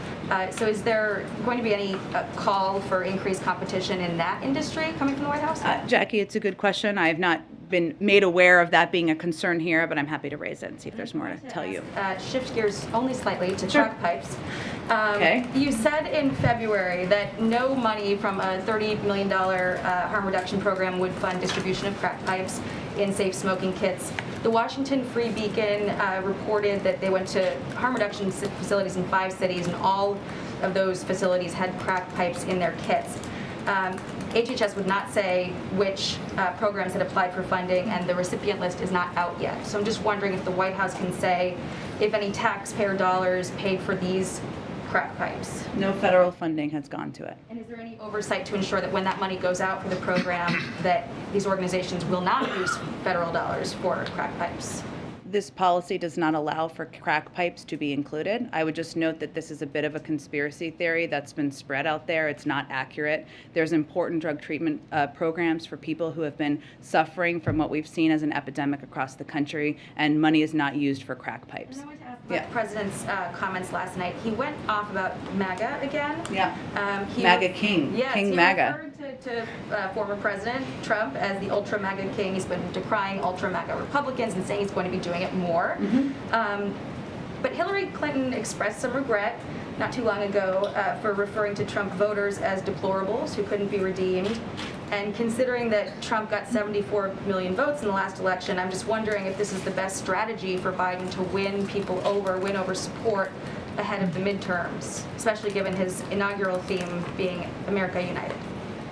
So is there going to be any call for increased competition in that industry coming from the White House? Jackie, it's a good question. I have not been made aware of that being a concern here, but I'm happy to raise it and see if there's more to tell you. Shift gears only slightly to Sure. crack pipes. Okay. You said in February that no money from a $30 million harm reduction program would fund distribution of crack pipes in safe smoking kits. The Washington Free Beacon reported that they went to harm reduction facilities in 5 cities, and all of those facilities had crack pipes in their kits. HHS would not say which programs had applied for funding, and the recipient list is not out yet. So I'm just wondering if the White House can say if any taxpayer dollars paid for these crack pipes. No federal funding has gone to it. And is there any oversight to ensure that when that money goes out for the program, that these organizations will not use federal dollars for crack pipes? This policy does not allow for crack pipes to be included. I would just note that this is a bit of a conspiracy theory that's been spread out there. It's not accurate. There's important drug treatment programs for people who have been suffering from what we've seen as an epidemic across the country, and money is not used for crack pipes. And I want to ask about the president's comments last night. He went off about MAGA again. Yeah. MAGA King. Yes, King he MAGA. referred to former President Trump as the ultra MAGA king. He's been decrying ultra MAGA Republicans and saying he's going to be doing it more. But Hillary Clinton expressed some regret not too long ago for referring to Trump voters as deplorables who couldn't be redeemed. And considering that Trump got 74 million votes in the last election, I'm just wondering if this is the best strategy for Biden to win people over, win over support ahead of the midterms, especially given his inaugural theme being America United.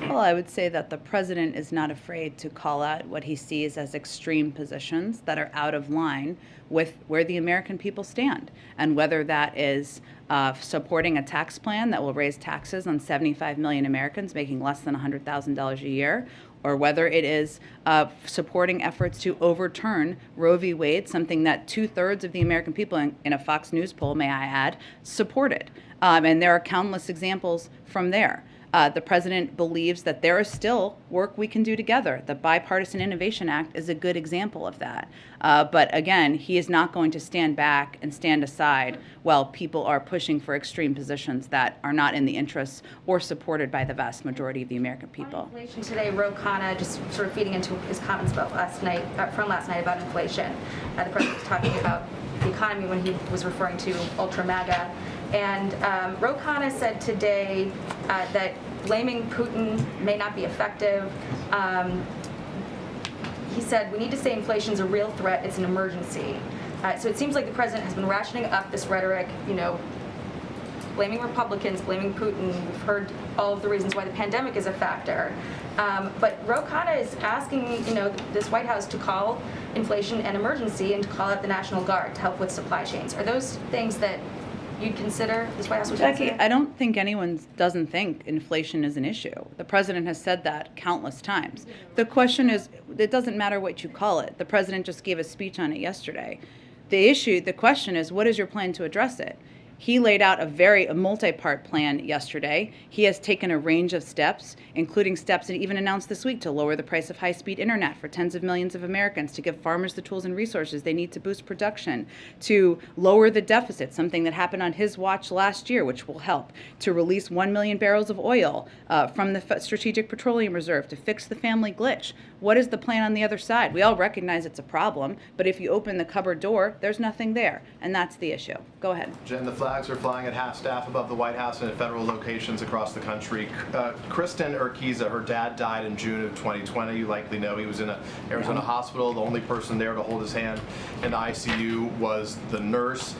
Well, I would say that the president is not afraid to call out what he sees as extreme positions that are out of line with where the American people stand, and whether that is supporting a tax plan that will raise taxes on 75 million Americans making less than $100,000 a year, or whether it is supporting efforts to overturn Roe v. Wade, something that 2/3 of the American people, in a Fox News poll, may I add, supported. And there are countless examples from there. The president believes that there is still work we can do together. The Bipartisan Innovation Act is a good example of that. But again, he is not going to stand back and stand aside while people are pushing for extreme positions that are not in the interests or supported by the vast majority of the American people. On inflation today, Ro Khanna, just sort of feeding into his comments about from last night about inflation. The president was talking about the economy when he was referring to ultra MAGA. And Ro Khanna said today that blaming Putin may not be effective. He said, we need to say inflation is a real threat, it's an emergency. So it seems like the president has been rationing up this rhetoric, blaming Republicans, blaming Putin. We've heard all of the reasons why the pandemic is a factor. But Ro Khanna is asking, this White House to call inflation an emergency and to call out the National Guard to help with supply chains. Are those things that you'd consider, this White House would Psaki, consider? I don't think anyone doesn't think inflation is an issue. The president has said that countless times. The question is, it doesn't matter what you call it. The president just gave a speech on it yesterday. The question is, what is your plan to address it? He laid out a multi-part plan yesterday. He has taken a range of steps, including steps that even announced this week to lower the price of high-speed internet for tens of millions of Americans, to give farmers the tools and resources they need to boost production, to lower the deficit, something that happened on his watch last year, which will help, to release 1 million barrels of oil from the Strategic Petroleum Reserve, to fix the family glitch. What is the plan on the other side? We all recognize it's a problem, but if you open the cupboard door, there's nothing there, and that's the issue. Go ahead. Jen, the flags are flying at half-staff above the White House and at federal locations across the country. Kristen Urquiza, her dad died in June of 2020. You likely know he was in an Arizona hospital. The only person there to hold his hand in the ICU was the nurse.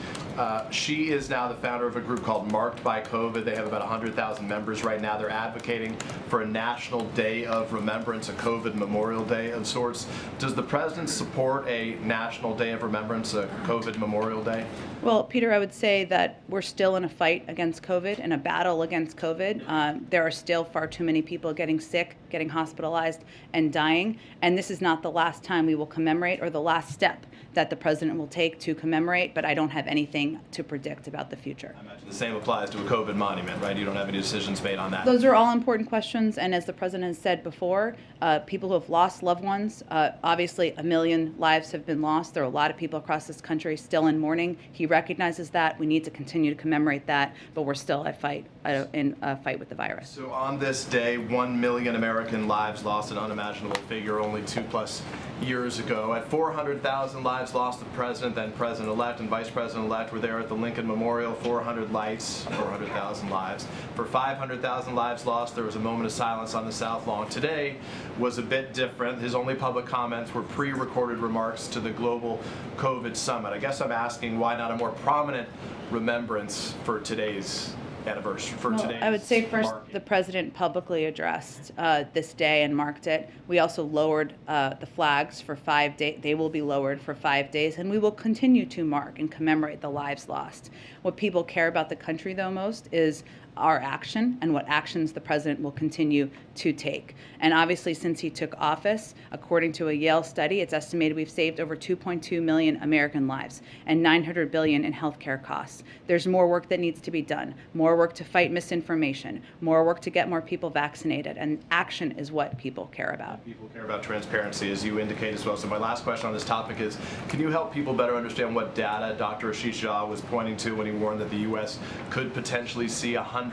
She is now the founder of a group called Marked by COVID. They have about 100,000 members right now. They're advocating for a national day of remembrance, a COVID Memorial Day of sorts. Does the president support a national day of remembrance, a COVID Memorial Day? Well, Peter, I would say that we're still in a fight against COVID, in a battle against COVID. There are still far too many people getting sick, getting hospitalized, and dying. And this is not the last time we will commemorate, or the last step that the president will take to commemorate, but I don't have anything to predict about the future. I imagine the same applies to a COVID monument, right? You don't have any decisions made on that. Those are all important questions, and as the president has said before, people who have lost loved ones, obviously 1 million lives have been lost. There are a lot of people across this country still in mourning. He recognizes that. We need to continue to commemorate that, but we're still in a fight with the virus. So on this day, 1 million American lives lost, an unimaginable figure only 2+ years ago. At 400,000 lives lost, the president, then president-elect, and vice president-elect were there at the Lincoln Memorial. 400 lights, 400,000 lives. For 500,000 lives lost, there was a moment of silence on the South Lawn. Today was a bit different. His only public comments were pre-recorded remarks to the global COVID summit. I guess I'm asking, why not a more prominent remembrance for today's anniversary, for today's I would say first, mark? the president publicly addressed this day and marked it. We also lowered the flags for 5 days. They will be lowered for 5 days, and we will continue to mark and commemorate the lives lost. What people care about the country, though, most is our action and what actions the president will continue to take. And obviously, since he took office, according to a Yale study, it's estimated we've saved over 2.2 million American lives and $900 billion in healthcare costs. There's more work that needs to be done, more work to fight misinformation, more work to get more people vaccinated, and action is what people care about. People care about transparency, as you indicate as well. So my last question on this topic is, can you help people better understand what data Dr. Ashish Jha was pointing to when he warned that the U.S. could potentially see 100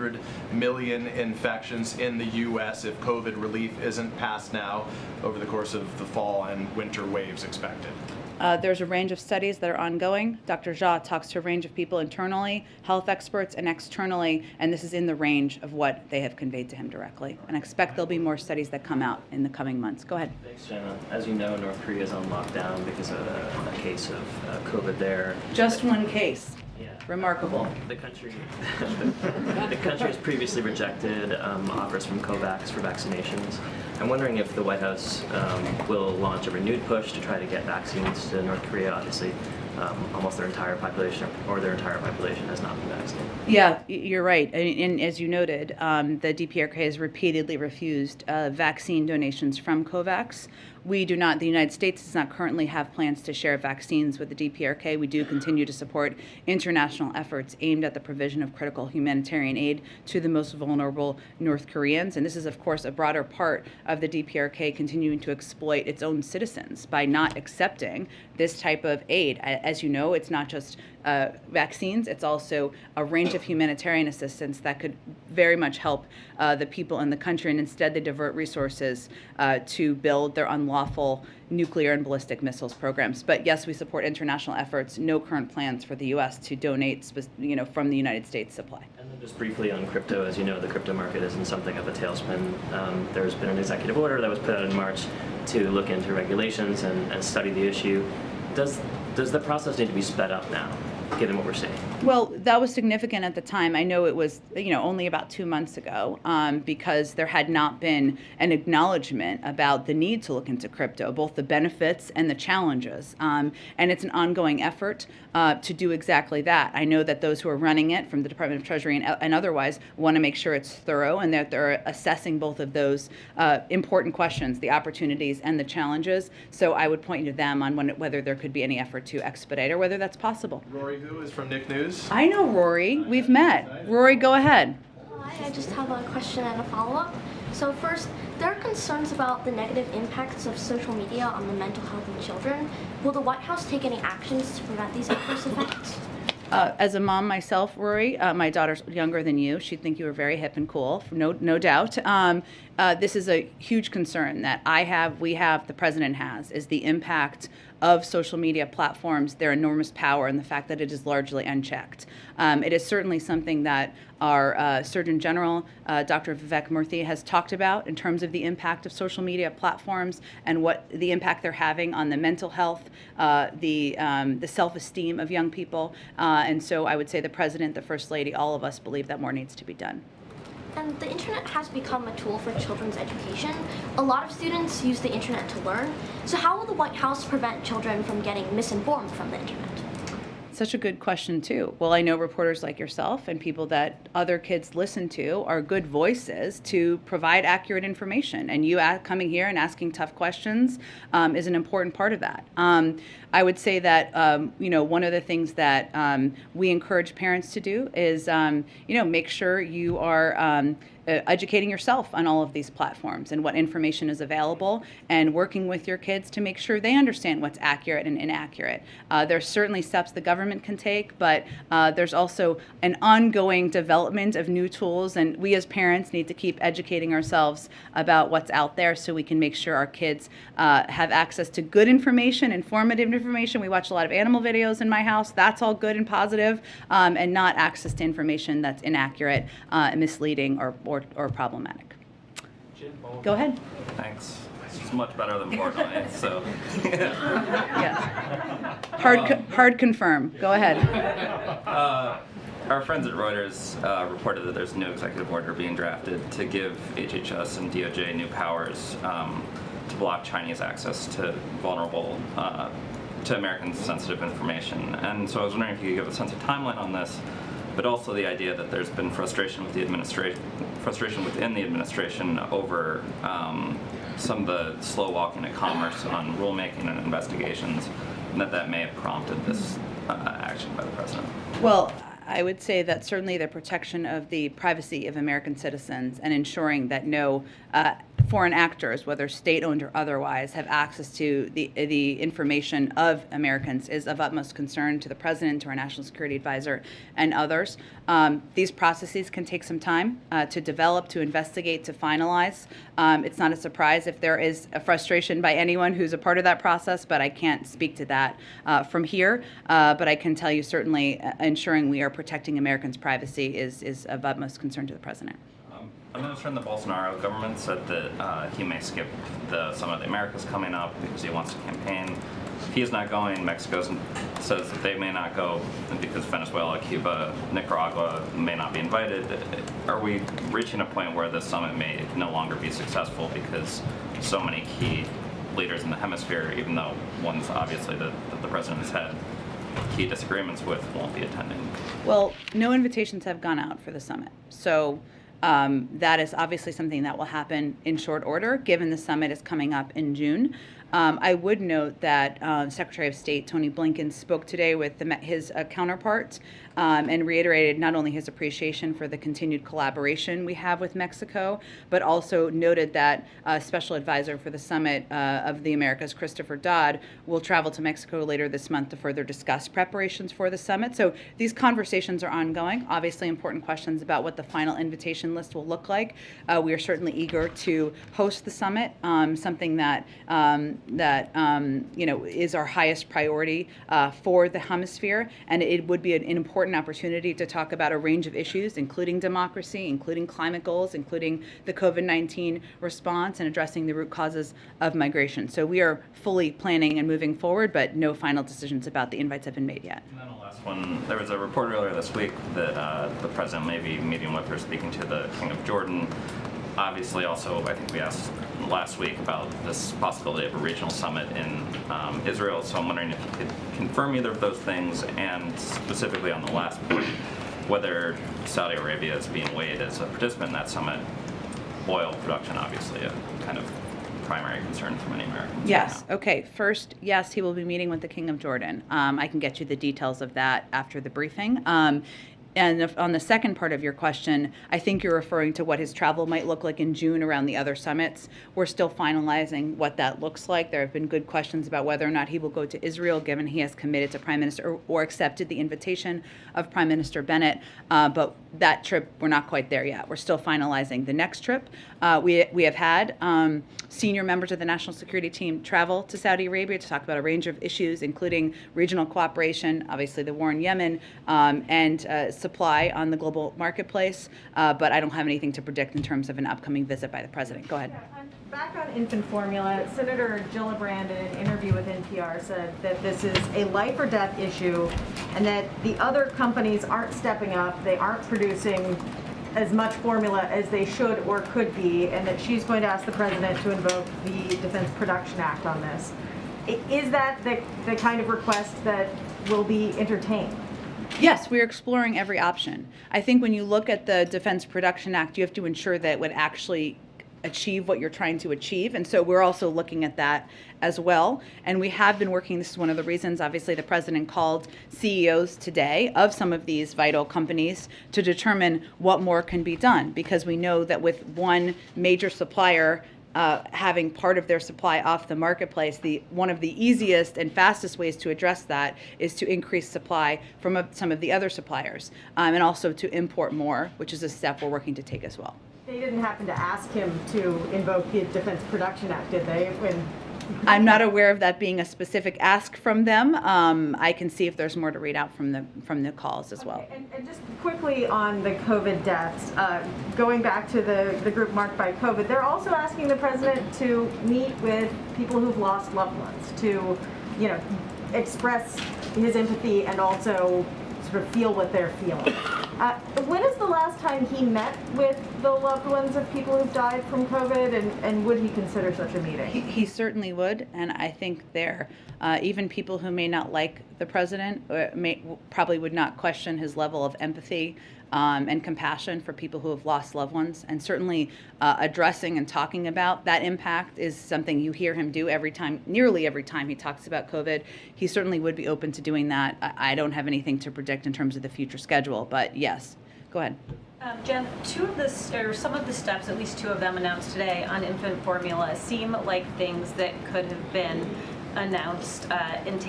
million infections in the U.S. if COVID relief isn't passed now over the course of the fall and winter waves expected? There's a range of studies that are ongoing. Dr. Jha talks to a range of people internally, health experts, and externally, and this is in the range of what they have conveyed to him directly. And I expect there'll be more studies that come out in the coming months. Go ahead. Thanks, Jenna. As you know, North Korea is on lockdown because of a case of COVID there. Just one case. Yeah. Remarkable. The country has previously rejected offers from COVAX for vaccinations. I'm wondering if the White House will launch a renewed push to try to get vaccines to North Korea. Obviously, almost their entire population has not been vaccinated. Yeah, you're right. And as you noted, the DPRK has repeatedly refused vaccine donations from COVAX. We do not, the United States does not currently have plans to share vaccines with the DPRK. We do continue to support international efforts aimed at the provision of critical humanitarian aid to the most vulnerable North Koreans. And this is, of course, a broader part of the DPRK continuing to exploit its own citizens by not accepting this type of aid. As you know, it's not just vaccines, it's also a range of humanitarian assistance that could very much help the people in the country, and instead they divert resources to build their unlawful nuclear and ballistic missiles programs. But yes, we support international efforts. No current plans for the U.S. to donate, from the United States supply. And then just briefly on crypto, as you know, the crypto market is in something of a tailspin. There's been an executive order that was put out in March to look into regulations and study the issue. Does the process need to be sped up now? given what we're seeing? Well, that was significant at the time. I know it was, only about 2 months ago, because there had not been an acknowledgement about the need to look into crypto, both the benefits and the challenges. And it's an ongoing effort to do exactly that. I know that those who are running it from the Department of Treasury and otherwise want to make sure it's thorough and that they're assessing both of those important questions, the opportunities and the challenges. So I would point you to them on whether there could be any effort to expedite or whether that's possible. Rory Hu is from Nick News. I know Rory. We've met. Rory, go ahead. Hi, I just have a question and a follow-up. So first, there are concerns about the negative impacts of social media on the mental health of children. Will the White House take any actions to prevent these adverse effects? As a mom myself, Rory, my daughter's younger than you. She'd think you were very hip and cool, no doubt. This is a huge concern that we have, the president has, is the impact of social media platforms, their enormous power, and the fact that it is largely unchecked. It is certainly something that our Surgeon General, Dr. Vivek Murthy, has talked about in terms of the impact of social media platforms and what the impact they're having on the mental health, the self-esteem of young people. And so I would say the president, the first lady, all of us believe that more needs to be done. And the internet has become a tool for children's education. A lot of students use the internet to learn. So how will the White House prevent children from getting misinformed from the internet? Such a good question, too. Well, I know reporters like yourself and people that other kids listen to are good voices to provide accurate information. And you coming here and asking tough questions is an important part of that. I would say that, one of the things that we encourage parents to do is, make sure you are educating yourself on all of these platforms and what information is available and working with your kids to make sure they understand what's accurate and inaccurate. There's certainly steps the government can take, but there's also an ongoing development of new tools, and we as parents need to keep educating ourselves about what's out there so we can make sure our kids have access to good information, informative information. We watch a lot of animal videos in my house. That's all good and positive, and not access to information that's inaccurate, misleading, or problematic. Go ahead. Thanks. This is much better than Portnoy, so. Yes. Hard confirm. Go ahead. Our friends at Reuters reported that there's a new executive order being drafted to give HHS and DOJ new powers to block Chinese access to vulnerable, to Americans' sensitive information. And so I was wondering if you could give a sense of timeline on this, but also the idea that there's been frustration within the administration over some of the slow walking of commerce on rulemaking and investigations, and that may have prompted this action by the president. Well, I would say that certainly the protection of the privacy of American citizens and ensuring that no foreign actors, whether state-owned or otherwise, have access to the information of Americans is of utmost concern to the president, to our national security advisor, and others. These processes can take some time to develop, to investigate, to finalize. It's not a surprise if there is a frustration by anyone who's a part of that process, but I can't speak to that from here. But I can tell you certainly ensuring we are protecting Americans' privacy is of utmost concern to the president. A minister in the Bolsonaro government said that he may skip the Summit of the Americas coming up because he wants to campaign. If he is not going, Mexico says that they may not go because Venezuela, Cuba, Nicaragua may not be invited. Are we reaching a point where this summit may no longer be successful because so many key leaders in the hemisphere, even though ones obviously that the president has had key disagreements with, won't be attending? Well, no invitations have gone out for the summit. So that is obviously something that will happen in short order, given the summit is coming up in June. I would note that Secretary of State Tony Blinken spoke today with his counterparts and reiterated not only his appreciation for the continued collaboration we have with Mexico, but also noted that Special Advisor for the Summit of the Americas, Christopher Dodd, will travel to Mexico later this month to further discuss preparations for the summit. So these conversations are ongoing. Obviously important questions about what the final invitation destination list will look like. We are certainly eager to host the summit, something that is our highest priority for the hemisphere, and it would be an important opportunity to talk about a range of issues, including democracy, including climate goals, including the COVID-19 response, and addressing the root causes of migration. So we are fully planning and moving forward, but no final decisions about the invites have been made yet. And then the last one, there was a report earlier this week that the president may be meeting with or speaking to the King of Jordan. Obviously, also, I think we asked last week about this possibility of a regional summit in Israel. So I'm wondering if you could confirm either of those things, and specifically on the last point, whether Saudi Arabia is being weighed as a participant in that summit. Oil production, obviously, a kind of primary concern for many Americans. Yes. Okay. First, yes, he will be meeting with the King of Jordan. I can get you the details of that after the briefing. And on the second part of your question, I think you're referring to what his travel might look like in June around the other summits. We're still finalizing what that looks like. There have been good questions about whether or not he will go to Israel, given he has committed to Prime Minister or accepted the invitation of Prime Minister Bennett. But that trip, we're not quite there yet. We're still finalizing the next trip. We have had senior members of the national security team travel to Saudi Arabia to talk about a range of issues, including regional cooperation, obviously the war in Yemen, and supply on the global marketplace. But I don't have anything to predict in terms of an upcoming visit by the president. Go ahead. Back on infant formula, Senator Gillibrand in an interview with NPR said that this is a life or death issue and that the other companies aren't stepping up, they aren't producing as much formula as they should or could be, and that she's going to ask the president to invoke the Defense Production Act on this. Is that the kind of request that will be entertained? Yes, we're exploring every option. I think when you look at the Defense Production Act, you have to ensure that it would actually achieve what you're trying to achieve. And so we're also looking at that as well. And we have been working, this is one of the reasons, obviously, the president called CEOs today of some of these vital companies to determine what more can be done, because we know that with one major supplier having part of their supply off the marketplace, one of the easiest and fastest ways to address that is to increase supply from some of the other suppliers, and also to import more, which is a step we're working to take as well. They didn't happen to ask him to invoke the Defense Production Act, did they? I'm not aware of that being a specific ask from them. I can see if there's more to read out from the calls as well. And just quickly on the COVID deaths, going back to the group marked by COVID, they're also asking the president to meet with people who've lost loved ones, to, express his empathy and also sort of feel what they're feeling. When is the last time he met with the loved ones of people who've died from COVID, and would he consider such a meeting? He certainly would, and I think even people who may not like the president probably would not question his level of empathy and compassion for people who have lost loved ones. And certainly addressing and talking about that impact is something you hear him do nearly every time he talks about COVID. He certainly would be open to doing that. I don't have anything to predict in terms of the future schedule, but yes, go ahead. Jen, some of the steps, at least two of them announced today on infant formula, seem like things that could have been announced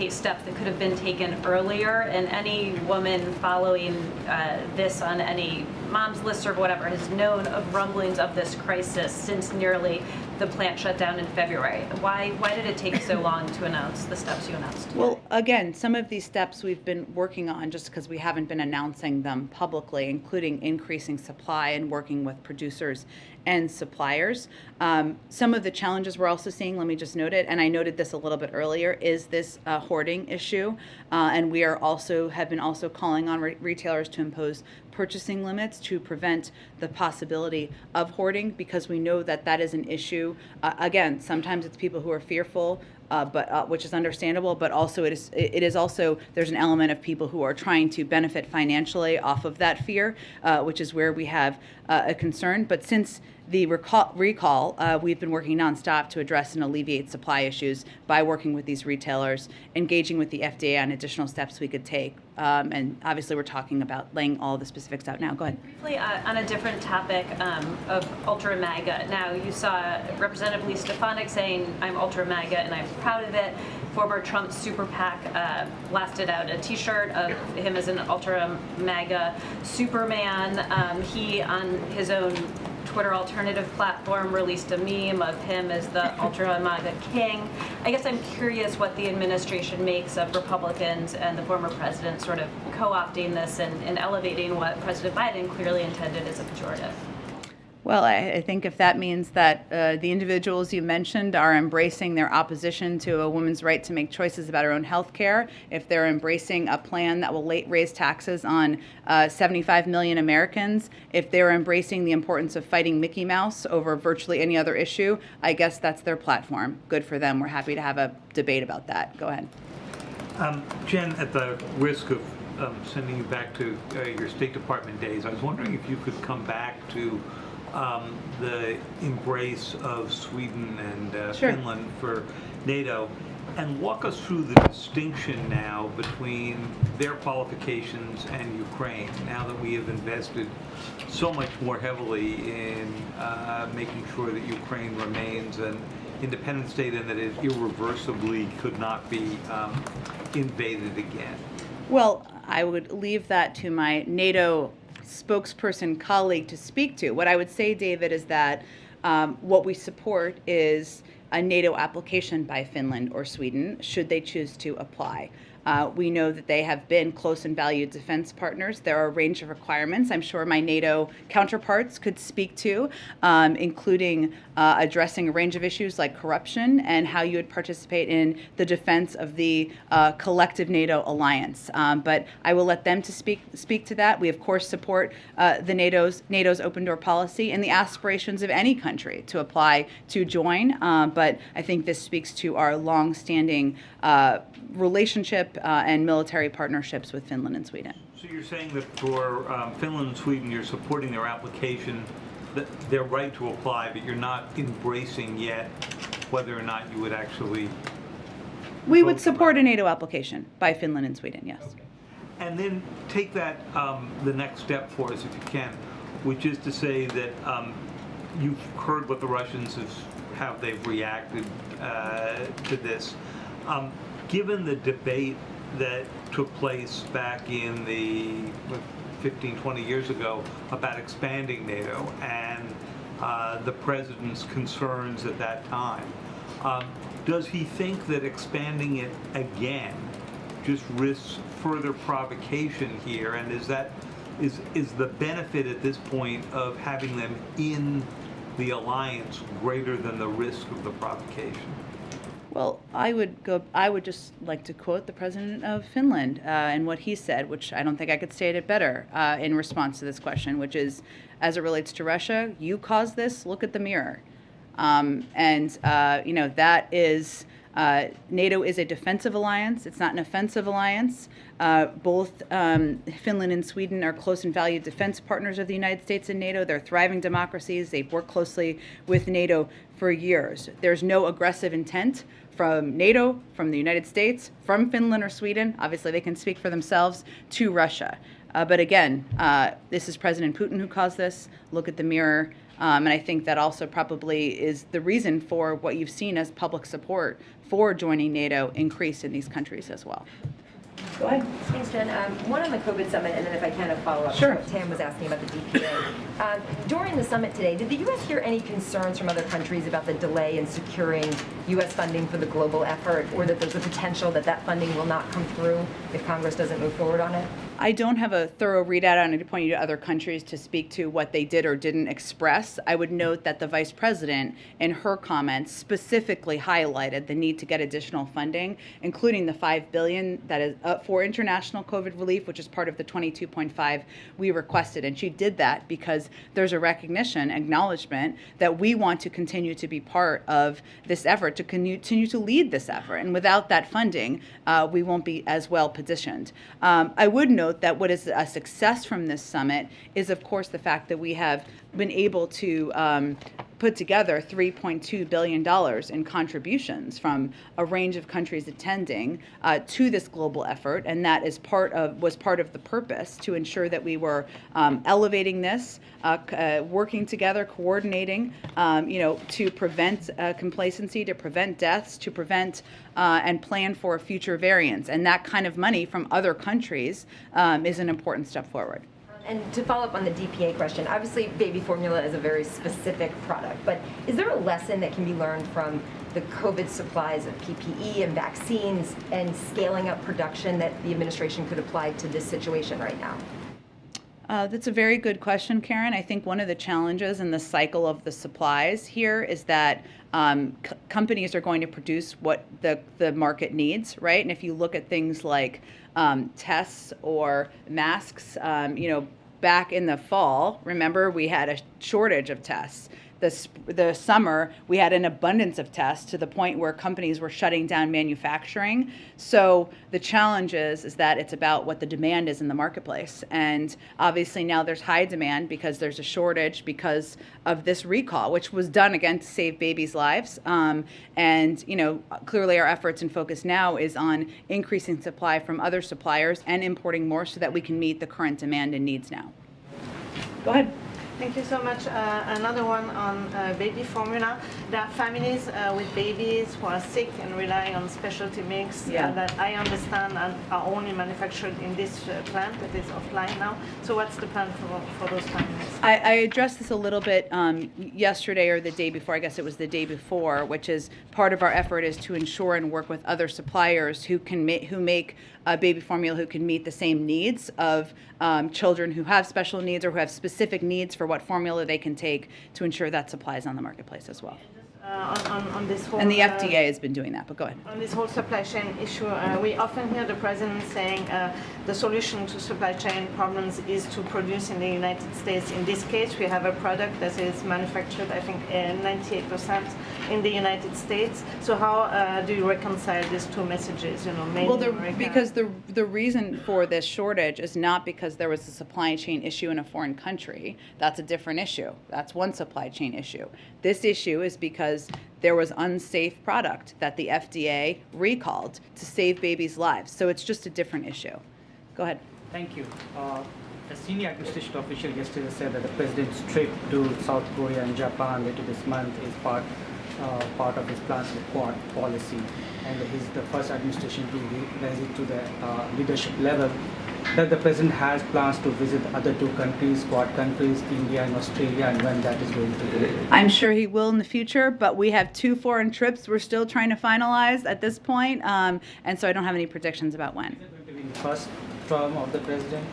steps that could have been taken earlier, and any woman following this on any mom's list or whatever has known of rumblings of this crisis since nearly the plant shut down in February. Why did it take so long to announce the steps you announced today? Well, again, some of these steps we've been working on just because we haven't been announcing them publicly, including increasing supply and working with producers and suppliers. Some of the challenges we're also seeing, let me just note it, and I noted this a little bit earlier, is this hoarding issue. And we have been calling on retailers to impose purchasing limits to prevent the possibility of hoarding, because we know that is an issue. Again, sometimes it's people who are fearful, which is understandable, but also it is also, there's an element of people who are trying to benefit financially off of that fear, which is where we have a concern. But since The recall, we've been working nonstop to address and alleviate supply issues by working with these retailers, engaging with the FDA on additional steps we could take. And obviously, we're talking about laying all the specifics out now. Go ahead. Briefly, on a different topic of Ultra MAGA. Now, you saw Representative Lee Stefanik saying, "I'm Ultra MAGA and I'm proud of it." Former Trump super PAC blasted out a T-shirt of him as an Ultra MAGA Superman. He, on his own Twitter alternative platform, released a meme of him as the Ultra MAGA king. I guess I'm curious what the administration makes of Republicans and the former president sort of co-opting this and elevating what President Biden clearly intended as a pejorative. Well, I think if that means that the individuals you mentioned are embracing their opposition to a woman's right to make choices about her own health care, if they're embracing a plan that will raise taxes on 75 million Americans, if they're embracing the importance of fighting Mickey Mouse over virtually any other issue, I guess that's their platform. Good for them. We're happy to have a debate about that. Go ahead. Jen, at the risk of sending you back to your State Department days, I was wondering if you could come back to the embrace of Sweden and Sure. Finland for NATO, and walk us through the distinction now between their qualifications and Ukraine, now that we have invested so much more heavily in making sure that Ukraine remains an independent state and that it irreversibly could not be invaded again. Well, I would leave that to my NATO spokesperson colleague to speak to. What I would say, David, is that what we support is a NATO application by Finland or Sweden, should they choose to apply. We know that they have been close and valued defense partners. There are a range of requirements I'm sure my NATO counterparts could speak to, including addressing a range of issues like corruption and how you would participate in the defense of the collective NATO alliance. But I will let them to speak to that. We, of course, support the NATO's open door policy and the aspirations of any country to apply to join. But I think this speaks to our long-standing relationship and military partnerships with Finland and Sweden. So you're saying that for Finland and Sweden, you're supporting their application, their right to apply, but you're not embracing yet whether or not you would actually... We would support a NATO application by Finland and Sweden, yes. Okay. And then take that the next step for us, if you can, which is to say that you've heard what the Russians how they've reacted to this. Given the debate that took place back in the 15, 20 years ago about expanding NATO and the president's concerns at that time, does he think that expanding it again just risks further provocation here? And is the benefit at this point of having them in the alliance greater than the risk of the provocation? Well, I would just like to quote the president of Finland and what he said, which I don't think I could state it better in response to this question, which is, as it relates to Russia, you caused this, look at the mirror. That is, NATO is a defensive alliance. It's not an offensive alliance. Both Finland and Sweden are close and valued defense partners of the United States and NATO. They're thriving democracies. They've worked closely with NATO for years. There's no aggressive intent from NATO, from the United States, from Finland or Sweden, obviously they can speak for themselves, to Russia. But again, this is President Putin who caused this. Look at the mirror. And I think that also probably is the reason for what you've seen as public support for joining NATO increase in these countries as well. Go ahead. Thanks, Jen. One on the COVID summit, and then if I can, a follow-up. Sure. Tam was asking about the DPA. During the summit today, did the U.S. hear any concerns from other countries about the delay in securing U.S. funding for the global effort, or that there's a potential that that funding will not come through if Congress doesn't move forward on it? I don't have a thorough readout on it to point you to other countries to speak to what they did or didn't express. I would note that the Vice President, in her comments, specifically highlighted the need to get additional funding, including the $5 billion that is for international COVID relief, which is part of the $22.5 we requested. And she did that because there's a recognition, acknowledgement that we want to continue to be part of this effort, to continue to lead this effort. And without that funding, we won't be as well positioned. I would note note that what is a success from this summit is, of course, the fact that we have been able to put together $3.2 billion in contributions from a range of countries attending to this global effort, and that is was part of the purpose to ensure that we were elevating this, working together, coordinating, to prevent complacency, to prevent deaths, to prevent and plan for future variants. And that kind of money from other countries is an important step forward. And to follow up on the DPA question, obviously baby formula is a very specific product, but is there a lesson that can be learned from the COVID supplies of PPE and vaccines and scaling up production that the administration could apply to this situation right now? That's a very good question, Karen. I think one of the challenges in the cycle of the supplies here is that companies are going to produce what the market needs, right? And if you look at things like tests or masks, back in the fall, remember, we had a shortage of tests. The summer, we had an abundance of tests to the point where companies were shutting down manufacturing. So the challenge is that it's about what the demand is in the marketplace. And obviously now there's high demand because there's a shortage because of this recall, which was done again to save babies' lives. And clearly our efforts and focus now is on increasing supply from other suppliers and importing more so that we can meet the current demand and needs now. Go ahead. Thank you so much. Another one on baby formula. There are families with babies who are sick and relying on specialty mix that I understand are only manufactured in this plant that is offline now. So what's the plan for those families? I addressed this a little bit yesterday or the day before. I guess it was the day before, which is part of our effort is to ensure and work with other suppliers who make baby formula who can meet the same needs of children who have special needs or who have specific needs for what formula they can take to ensure that supply is on the marketplace as well. On this whole, and the FDA has been doing that, but go ahead. On this whole supply chain issue, we often hear the president saying the solution to supply chain problems is to produce in the United States. In this case, we have a product that is manufactured, I think, 98% in the United States. So how do you reconcile these two messages? Because the reason for this shortage is not because there was a supply chain issue in a foreign country. That's a different issue. That's one supply chain issue. This issue is because there was unsafe product that the FDA recalled to save babies' lives. So it's just a different issue. Go ahead. Thank you. A senior administration official yesterday said that the president's trip to South Korea and Japan later this month is part of his plans for Quad policy, and he's the first administration to visit to the leadership level. That the president has plans to visit other two countries, Quad countries, India and Australia, and when that is going to be. I'm sure he will in the future, but we have 2 foreign trips we're still trying to finalize at this point, and so I don't have any predictions about when. Is it going to be in the first term of the president?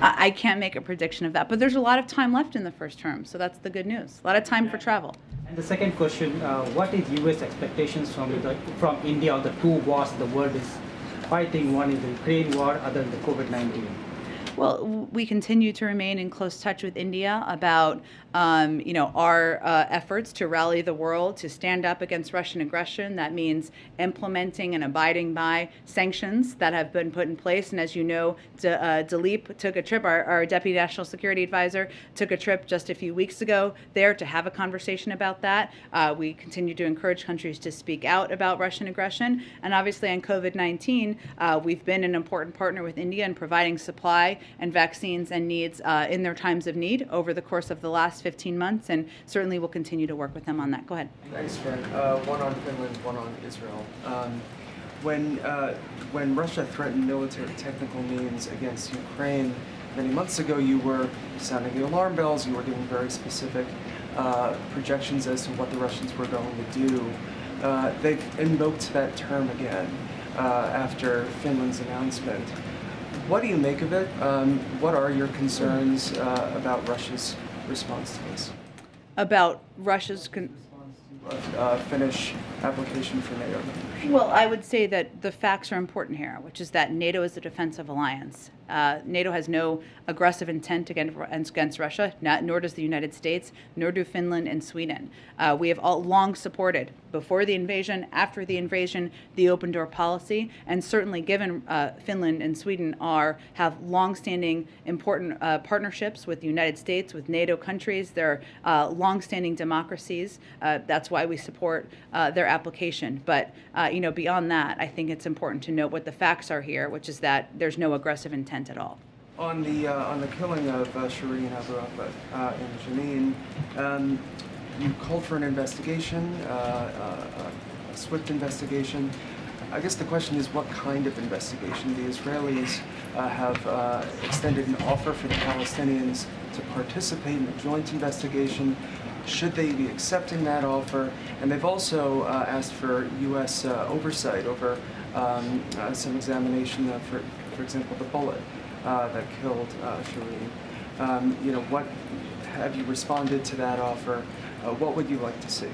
I can't make a prediction of that, but there's a lot of time left in the first term, so that's the good news. A lot of time for travel. And the second question, what is U.S. expectations from India on the 2 wars the world is fighting? One is the Ukraine war, other than the COVID-19. Well, we continue to remain in close touch with India about our efforts to rally the world to stand up against Russian aggression. That means implementing and abiding by sanctions that have been put in place. And as you know, Dilip took a trip, our Deputy National Security Advisor took a trip just a few weeks ago there to have a conversation about that. We continue to encourage countries to speak out about Russian aggression. And obviously on COVID-19, we've been an important partner with India in providing supply and vaccines and needs in their times of need over the course of the last 15 months, and certainly we'll continue to work with them on that. Go ahead. Thanks, Fran. One on Finland, one on Israel. When Russia threatened military technical means against Ukraine many months ago, you were sounding the alarm bells. You were giving very specific projections as to what the Russians were going to do. They've invoked that term again after Finland's announcement. What do you make of it? What are your concerns about Russia's response to this? About Russia's Finnish application for NATO membership? Well, I would say that the facts are important here, which is that NATO is a defensive alliance. NATO has no aggressive intent against Russia, nor does the United States, nor do Finland and Sweden. We have all long supported, before the invasion, after the invasion, the open door policy, and certainly given Finland and Sweden have long-standing important partnerships with the United States, with NATO countries. They're long-standing democracies. That's why we support their application. But beyond that, I think it's important to note what the facts are here, which is that there's no aggressive intent at all. On the killing of Shireen Abu Akleh in Jenin, you called for an investigation, a swift investigation. I guess the question is, what kind of investigation? The Israelis have extended an offer for the Palestinians to participate in a joint investigation. Should they be accepting that offer? And they've also asked for U.S. oversight over some examination of, for example, the bullet that killed Shireen. What have you responded to that offer? What would you like to see?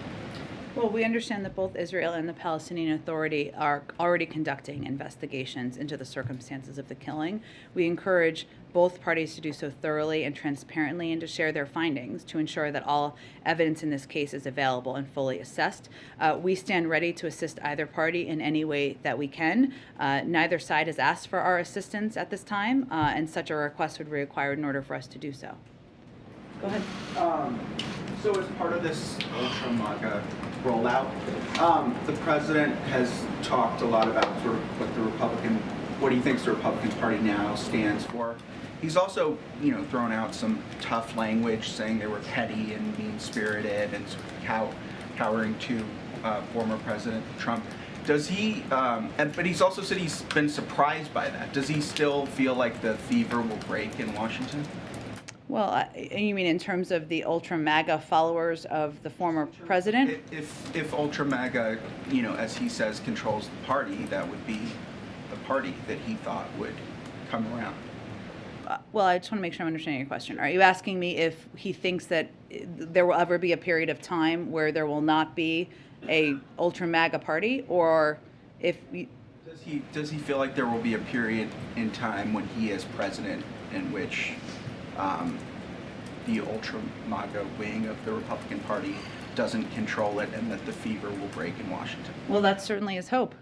Well, we understand that both Israel and the Palestinian Authority are already conducting investigations into the circumstances of the killing. We encourage both parties to do so thoroughly and transparently and to share their findings to ensure that all evidence in this case is available and fully assessed. We stand ready to assist either party in any way that we can. Neither side has asked for our assistance at this time, and such a request would be required in order for us to do so. Go ahead. So as part of this ultra MAGA rollout, the president has talked a lot about sort of what he thinks the Republican Party now stands for. He's also, thrown out some tough language, saying they were petty and mean-spirited and sort of cowering to former President Trump. Does he? But he's also said he's been surprised by that. Does he still feel like the fever will break in Washington? Well, you mean in terms of the ultra MAGA followers of the former president? If ultra MAGA, as he says, controls the party, that would be the party that he thought would come around. Well, I just want to make sure I'm understanding your question. Are you asking me if he thinks that there will ever be a period of time where there will not be a ultra MAGA party, or if does he feel like there will be a period in time when he is president in which the ultra MAGA wing of the Republican Party doesn't control it, and that the fever will break in Washington? Well, that's certainly his hope.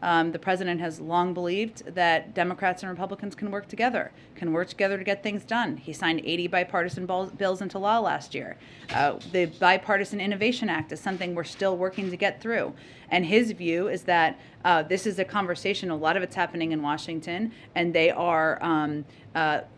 The president has long believed that Democrats and Republicans can work together to get things done. He signed 80 bipartisan bills into law last year. The Bipartisan Innovation Act is something we're still working to get through. And his view is that this is a conversation, a lot of it's happening in Washington, and they are,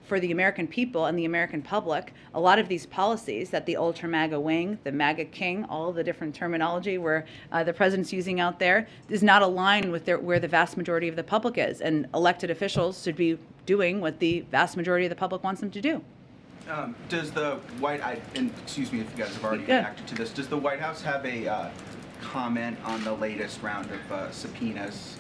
for the American people and the American public, a lot of these policies that the ultra MAGA wing, the MAGA king, all of the different terminology where the president's using out there, is not aligned with where the vast majority of the public is. And elected officials should be doing what the vast majority of the public wants them to do. Does the excuse me if you guys have already reacted to this, does the White House have a comment on the latest round of subpoenas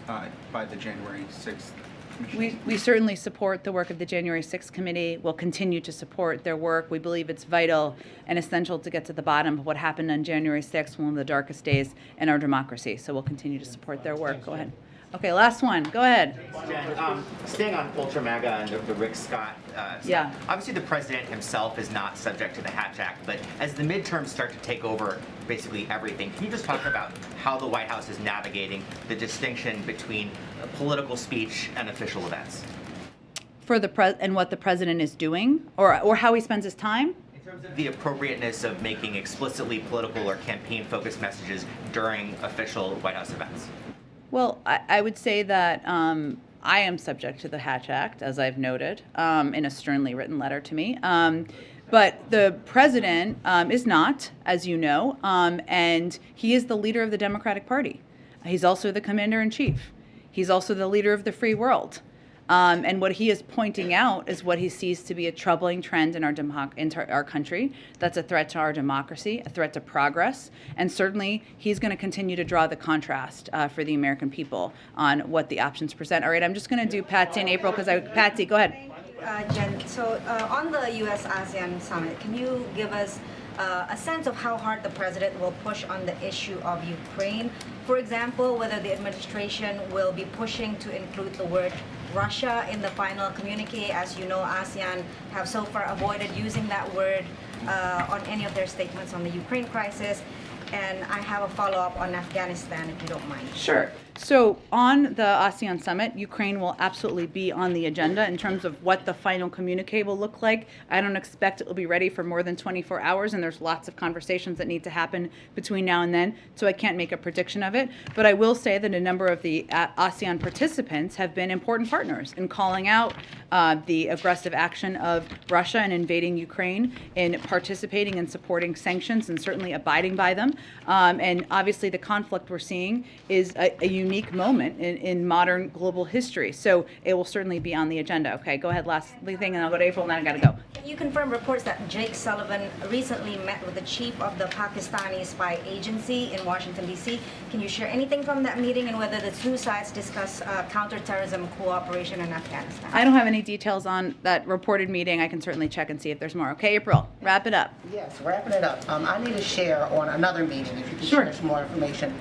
by the January 6th Commission? We certainly support the work of the January 6th committee. We'll continue to support their work. We believe it's vital and essential to get to the bottom of what happened on January 6th, one of the darkest days in our democracy. So we'll continue to support their work. Go ahead. Okay, last one. Go ahead. Jen, staying on ultra MAGA and the Rick Scott stuff. Yeah. Obviously, the president himself is not subject to the Hatch Act, but as the midterms start to take over basically everything, can you just talk about how the White House is navigating the distinction between political speech and official events? For and what the president is doing, or how he spends his time? In terms of the appropriateness of making explicitly political or campaign-focused messages during official White House events. Well, I would say that I am subject to the Hatch Act, as I've noted, in a sternly written letter to me. But the president is not, as you know, and he is the leader of the Democratic Party. He's also the commander-in-chief. He's also the leader of the free world. And what he is pointing out is what he sees to be a troubling trend in our country. That's a threat to our democracy, a threat to progress. And certainly, he's going to continue to draw the contrast for the American people on what the options present. All right, I'm just going to do Patsy and April because Patsy, go ahead. Jen, so on the U.S.-ASEAN summit, can you give us a sense of how hard the president will push on the issue of Ukraine? For example, whether the administration will be pushing to include the word Russia in the final communique. As you know, ASEAN have so far avoided using that word on any of their statements on the Ukraine crisis. And I have a follow-up on Afghanistan, if you don't mind. Sure. So on the ASEAN summit, Ukraine will absolutely be on the agenda in terms of what the final communique will look like. I don't expect it will be ready for more than 24 hours, and there's lots of conversations that need to happen between now and then, so I can't make a prediction of it. But I will say that a number of the ASEAN participants have been important partners in calling out the aggressive action of Russia in invading Ukraine, in participating and supporting sanctions, and certainly abiding by them. And obviously the conflict we're seeing is a unique moment in modern global history. So it will certainly be on the agenda. Okay, go ahead, last thing, and I'll go to April, and then I gotta go. Can you confirm reports that Jake Sullivan recently met with the chief of the Pakistani spy agency in Washington, D.C.? Can you share anything from that meeting and whether the two sides discuss counterterrorism cooperation in Afghanistan? I don't have any details on that reported meeting. I can certainly check and see if there's more. Okay, April, wrap it up. Yes, wrapping it up. I need to share on another meeting, if you can share some more information.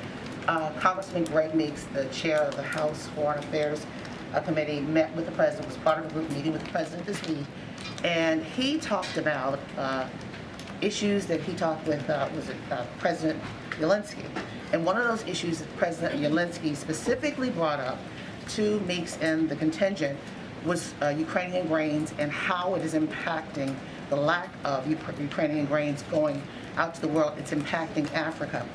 Congressman Greg Meeks, the chair of the House Foreign Affairs Committee, met with the president, was part of a group meeting with the president this week, and he talked about issues that he talked with, President Zelensky. And one of those issues that President Zelensky specifically brought up to Meeks and the contingent was Ukrainian grains and how it is impacting the lack of Ukrainian grains going out to the world. It's impacting Africa.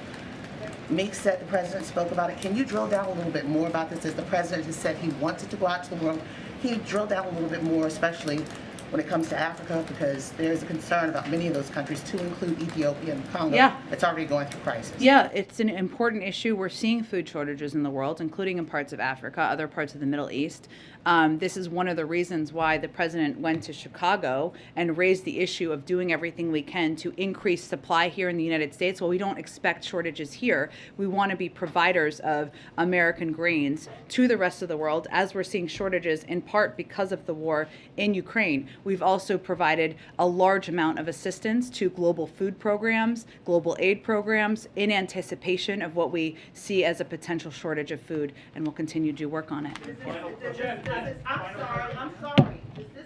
Meeks said the president spoke about it. Can you drill down a little bit more about this? As the president has said he wants it to go out to the world, he drilled down a little bit more, especially when it comes to Africa, because there's a concern about many of those countries, to include Ethiopia and Congo, that's already going through crisis. Yeah, it's an important issue. We're seeing food shortages in the world, including in parts of Africa, other parts of the Middle East. This is one of the reasons why the president went to Chicago and raised the issue of doing everything we can to increase supply here in the United States. While we don't expect shortages here, we want to be providers of American grains to the rest of the world, as we're seeing shortages in part because of the war in Ukraine. We've also provided a large amount of assistance to global food programs, global aid programs, in anticipation of what we see as a potential shortage of food, and we'll continue to do work on it. I'm sorry. Does this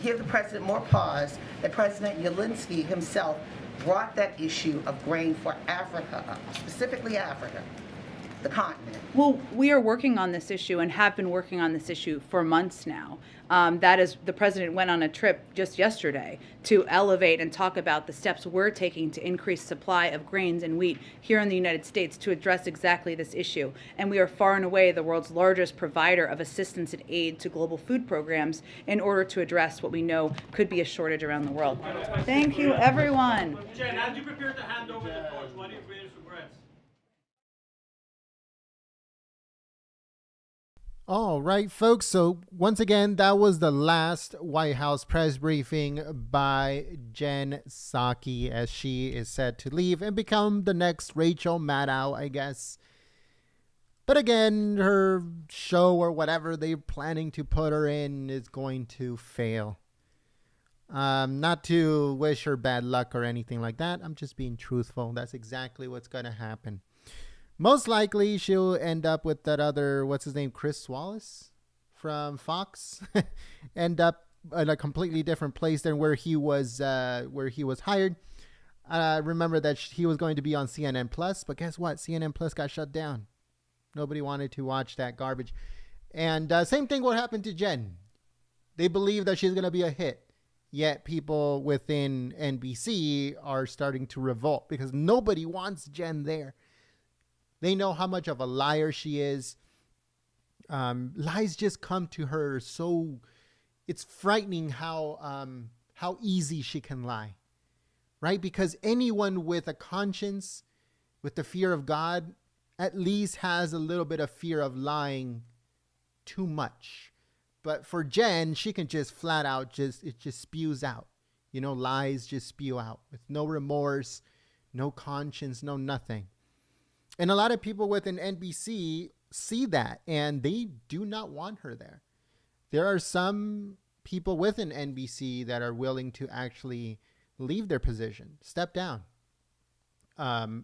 give the president more pause that President Zelensky himself brought that issue of grain for Africa up, specifically Africa, the continent? Well, we are working on this issue and have been working on this issue for months now. That is, the president went on a trip just yesterday to elevate and talk about the steps we're taking to increase supply of grains and wheat here in the United States to address exactly this issue. And we are far and away the world's largest provider of assistance and aid to global food programs in order to address what we know could be a shortage around the world. Thank you, everyone. Jen, as you prepare to hand over the torch, what do you finish regrets? All right, folks. So once again, that was the last White House press briefing by Jen Psaki, as she is set to leave and become the next Rachel Maddow, I guess. But again, her show or whatever they're planning to put her in is going to fail. Not to wish her bad luck or anything like that. I'm just being truthful. That's exactly what's going to happen. Most likely, she'll end up with that other, what's his name, Chris Wallace from Fox. End up in a completely different place than where he was hired. Remember that he was going to be on CNN Plus, but guess what? CNN Plus got shut down. Nobody wanted to watch that garbage. And same thing will happen to Jen. They believe that she's going to be a hit. Yet people within NBC are starting to revolt because nobody wants Jen there. They know how much of a liar she is. Lies just come to her so it's frightening how easy she can lie, right? Because anyone with a conscience, with the fear of God, at least has a little bit of fear of lying too much. But for Jen, she can just flat out it just spews out. You know, lies just spew out with no remorse, no conscience, no nothing. And a lot of people within NBC see that, and they do not want her there. There are some people within NBC that are willing to actually leave their position, step down.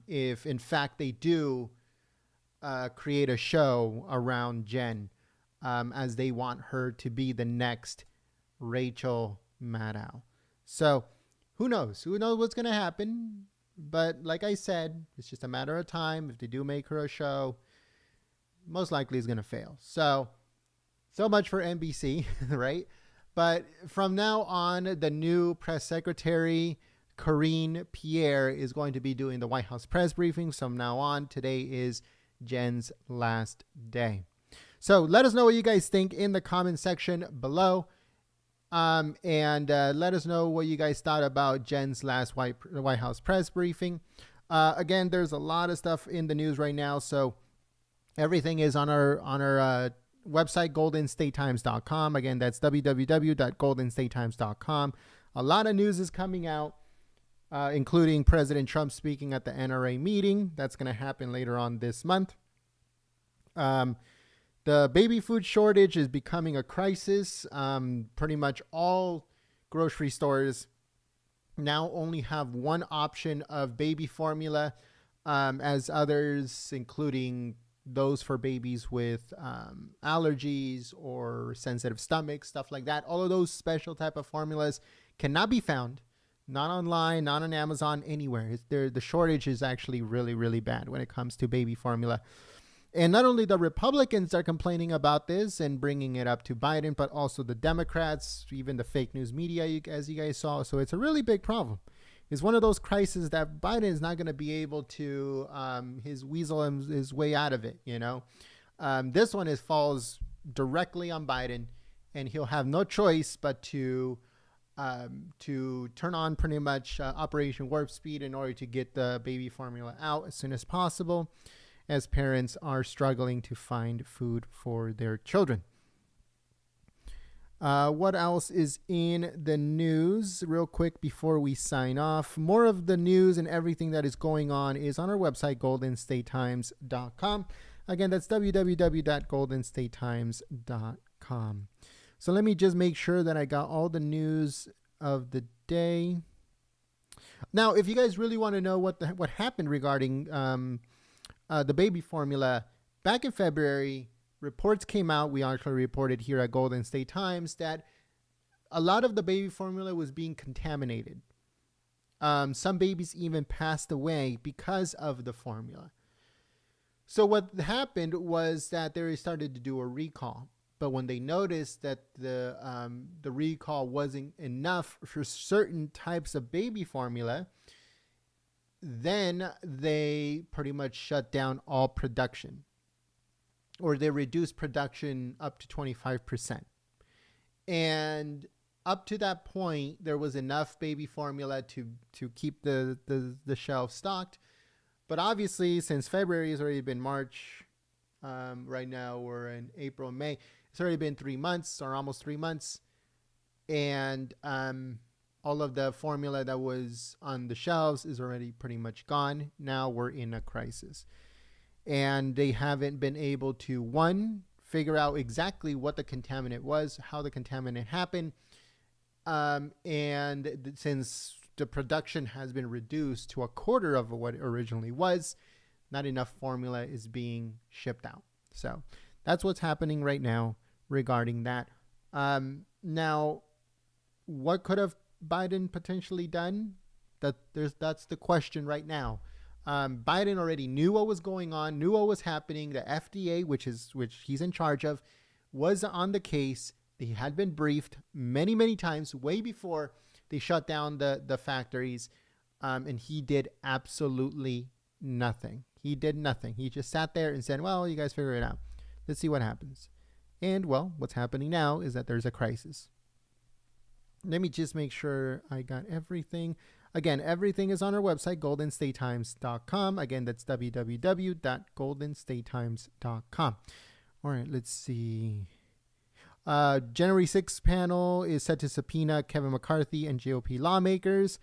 If, in fact, they do create a show around Jen. as they want her to be the next Rachel Maddow. So who knows? Who knows what's going to happen? But like I said, it's just a matter of time. If they do make her a show, most likely it's going to fail. So much for NBC, right? But from now on, the new press secretary, Karine Jean-Pierre, is going to be doing the White House press briefings from now on. Today is Jen's last day. So let us know what you guys think in the comment section below. And let us know what you guys thought about Jen's last White House press briefing. Again, there's a lot of stuff in the news right now. So everything is on our website, goldenstatetimes.com. Again, that's www.goldenstatetimes.com. A lot of news is coming out, including President Trump speaking at the NRA meeting. That's going to happen later on this month. The baby food shortage is becoming a crisis. Pretty much all grocery stores now only have one option of baby formula, as others, including those for babies with allergies or sensitive stomachs, stuff like that. All of those special type of formulas cannot be found, not online, not on Amazon, anywhere. The shortage is actually really, really bad when it comes to baby formula. And not only the Republicans are complaining about this and bringing it up to Biden, but also the Democrats, even the fake news media, as you guys saw. So it's a really big problem. It's one of those crises that Biden is not going to be able to weasel his way out of it. This one falls directly on Biden, and he'll have no choice but to turn on pretty much Operation Warp Speed in order to get the baby formula out as soon as possible, as parents are struggling to find food for their children. What else is in the news? Real quick before we sign off, more of the news and everything that is going on is on our website, goldenstatetimes.com. Again, that's www.goldenstatetimes.com. So let me just make sure that I got all the news of the day. Now, if you guys really want to know what happened regarding the baby formula, back in February, reports came out. We actually reported here at Golden State Times that a lot of the baby formula was being contaminated. Some babies even passed away because of the formula. So what happened was that they started to do a recall. But when they noticed that the recall wasn't enough for certain types of baby formula, then they pretty much shut down all production, or they reduced production up to 25%. And up to that point, there was enough baby formula to keep the shelf stocked. But obviously, since February has already been March, right now we're in April and May. It's already been 3 months, or almost 3 months. And all of the formula that was on the shelves is already pretty much gone. Now we're in a crisis. And they haven't been able to, one, figure out exactly what the contaminant was, how the contaminant happened. And since the production has been reduced to a quarter of what it originally was, not enough formula is being shipped out. So that's what's happening right now regarding that. Now, what could have Biden potentially done? That's the question right now. Biden already knew what was going on, knew what was happening. The FDA, which he's in charge of, was on the case. He had been briefed many times, way before they shut down the factories, and he did absolutely nothing. He did nothing. He just sat there and said, well, you guys figure it out. Let's see what happens. And, well, what's happening now is that there's a crisis. Let me just make sure I got everything. Again, everything is on our website, goldenstatetimes.com. Again, that's www.goldenstatetimes.com. All right, let's see. January 6th panel is set to subpoena Kevin McCarthy and GOP lawmakers.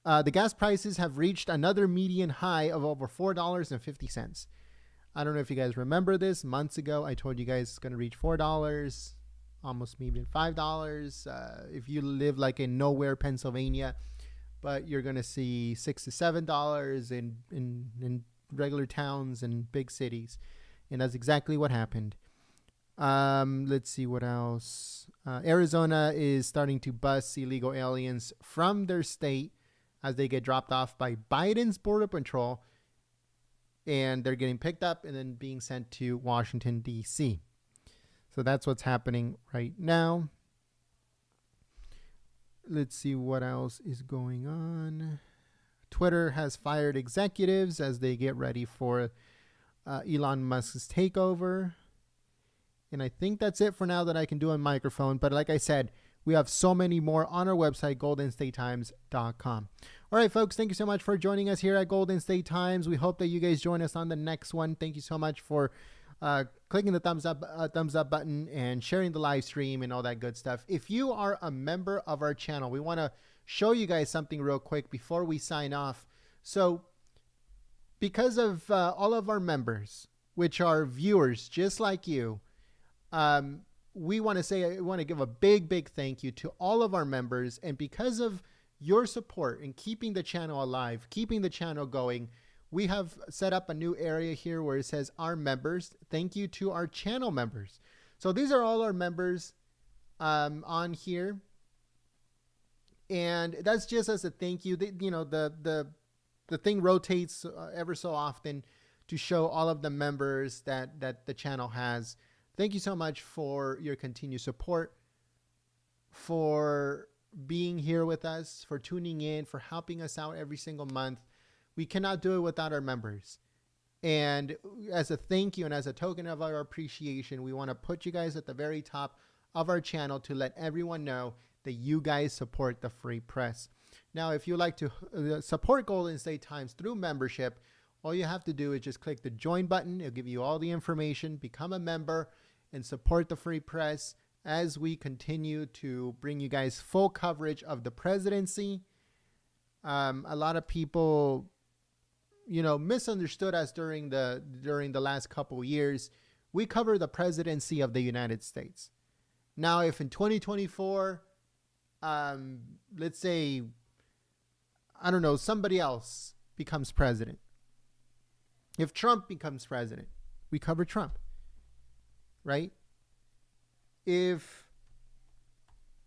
The gas prices have reached another median high of over $4.50. I don't know if you guys remember this. Months ago, I told you guys it's going to reach $4, almost maybe $5. If you live like in nowhere, Pennsylvania, but you're going to see $6 to $7 in regular towns and big cities. And that's exactly what happened. Let's see what else. Arizona is starting to bus illegal aliens from their state as they get dropped off by Biden's Border Patrol, and they're getting picked up and then being sent to Washington, D.C. So that's what's happening right now. Let's see what else is going on. Twitter has fired executives as they get ready for Elon Musk's takeover. And I think that's it for now that I can do on microphone. But like I said, we have so many more on our website, goldenstatetimes.com. All right, folks, thank you so much for joining us here at Golden State Times. We hope that you guys join us on the next one. Thank you so much for clicking the thumbs up button and sharing the live stream and all that good stuff. If you are a member of our channel, we want to show you guys something real quick before we sign off. So because of all of our members, which are viewers just like you, we want to give a big thank you to all of our members. And because of your support in keeping the channel alive, keeping the channel going, we have set up a new area here where it says our members. Thank you to our channel members. So these are all our members on here. And that's just as a thank you. The thing rotates ever so often to show all of the members that the channel has. Thank you so much for your continued support, for being here with us, for tuning in, for helping us out every single month. We cannot do it without our members. And as a thank you and as a token of our appreciation, we want to put you guys at the very top of our channel to let everyone know that you guys support the free press. Now, if you like to support Golden State Times through membership, all you have to do is just click the join button. It'll give you all the information, become a member, and support the free press as we continue to bring you guys full coverage of the presidency. A lot of people, misunderstood us during the last couple years. We cover the presidency of the United States. Now, if in 2024, let's say, I don't know, somebody else becomes president. If Trump becomes president, we cover Trump, right? If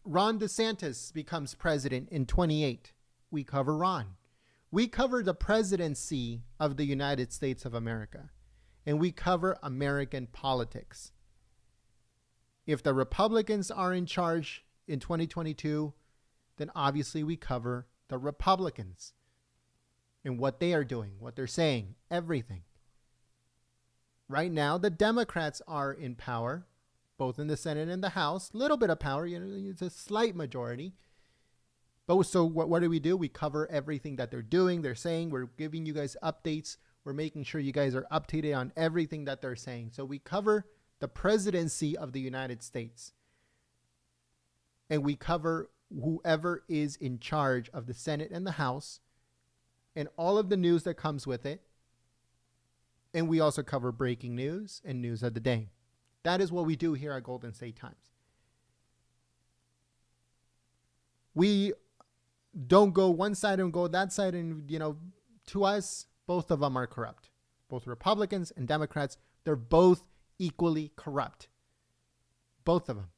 Ron DeSantis becomes president in 2028, we cover Ron. We cover the presidency of the United States of America, and we cover American politics. If the Republicans are in charge in 2022, then obviously we cover the Republicans and what they are doing, what they're saying, everything. Right now, the Democrats are in power, both in the Senate and the House. Little bit of power, it's a slight majority. But so what do? We cover everything that they're doing, they're saying. We're giving you guys updates. We're making sure you guys are updated on everything that they're saying. So we cover the presidency of the United States. And we cover whoever is in charge of the Senate and the House and all of the news that comes with it. And we also cover breaking news and news of the day. That is what we do here at Golden State Times. We don't go one side and go that side. And, to us, both of them are corrupt. Both Republicans and Democrats, they're both equally corrupt. Both of them.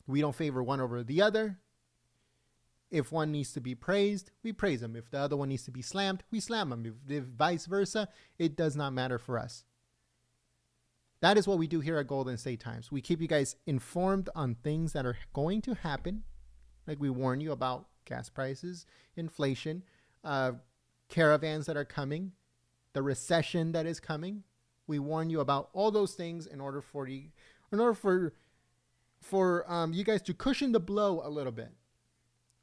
We don't favor one over the other. If one needs to be praised, we praise him. If the other one needs to be slammed, we slam him. If vice versa, it does not matter for us. That is what we do here at Golden State Times. We keep you guys informed on things that are going to happen. Like we warn you about gas prices, inflation, caravans that are coming, the recession that is coming. We warn you about all those things in order for you guys to cushion the blow a little bit.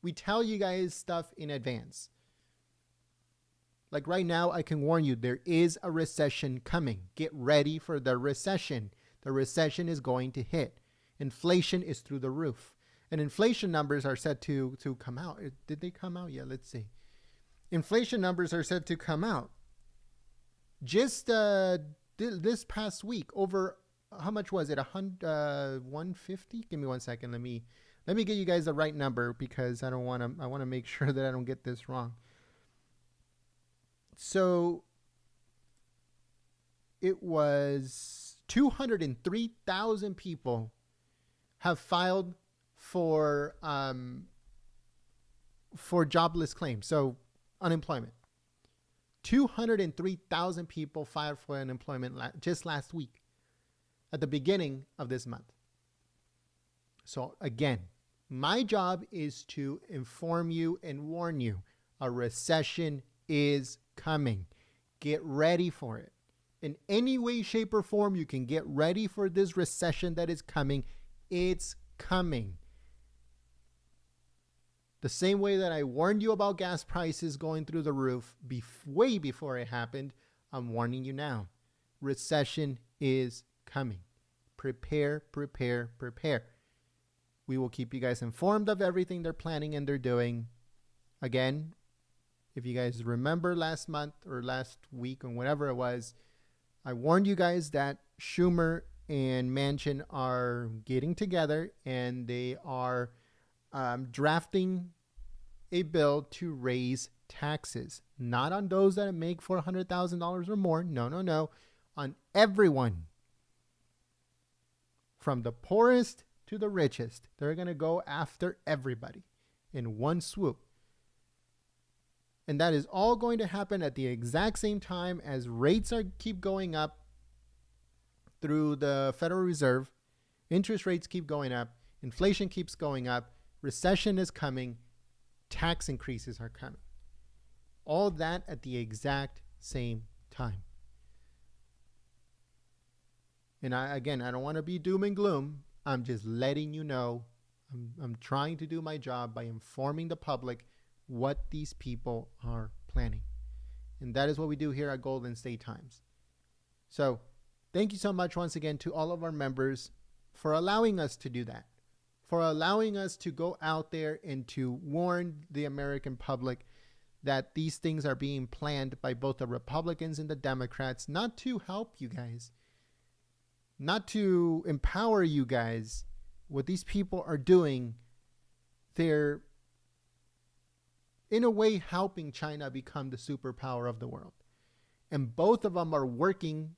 We tell you guys stuff in advance. Like right now, I can warn you, there is a recession coming. Get ready for the recession. The recession is going to hit. Inflation is through the roof. And inflation numbers are set to come out. Did they come out? Yeah, let's see. Inflation numbers are set to come out. Just this past week, over, how much was it? 150? Give me 1 second. Let me get you guys the right number because I want to make sure that I don't get this wrong. So it was 203,000 people have filed for jobless claims, so unemployment. 203,000 people filed for unemployment just last week, at the beginning of this month. So again, my job is to inform you and warn you. A recession is coming. Get ready for it. In any way, shape, or form you can get ready for this recession that is coming. It's coming. The same way that I warned you about gas prices going through the roof way before it happened, I'm warning you now. Recession is coming. Prepare, prepare, prepare. We will keep you guys informed of everything they're planning and they're doing. Again, if you guys remember last month or last week or whatever it was, I warned you guys that Schumer and Manchin are getting together and they are drafting a bill to raise taxes. Not on those that make $400,000 or more. No. On everyone. From the poorest to the richest. They're going to go after everybody in one swoop. And that is all going to happen at the exact same time as rates keep going up through the Federal Reserve. Interest rates keep going up. Inflation keeps going up. Recession is coming. Tax increases are coming. All that at the exact same time. And I don't want to be doom and gloom. I'm just letting you know. I'm trying to do my job by informing the public what these people are planning. And that is what we do here at Golden State Times. So thank you so much once again to all of our members for allowing us to do that, for allowing us to go out there and to warn the American public that these things are being planned by both the Republicans and the Democrats, not to help you guys, not to empower you guys. What these people are doing, they're in a way helping China become the superpower of the world. And both of them are working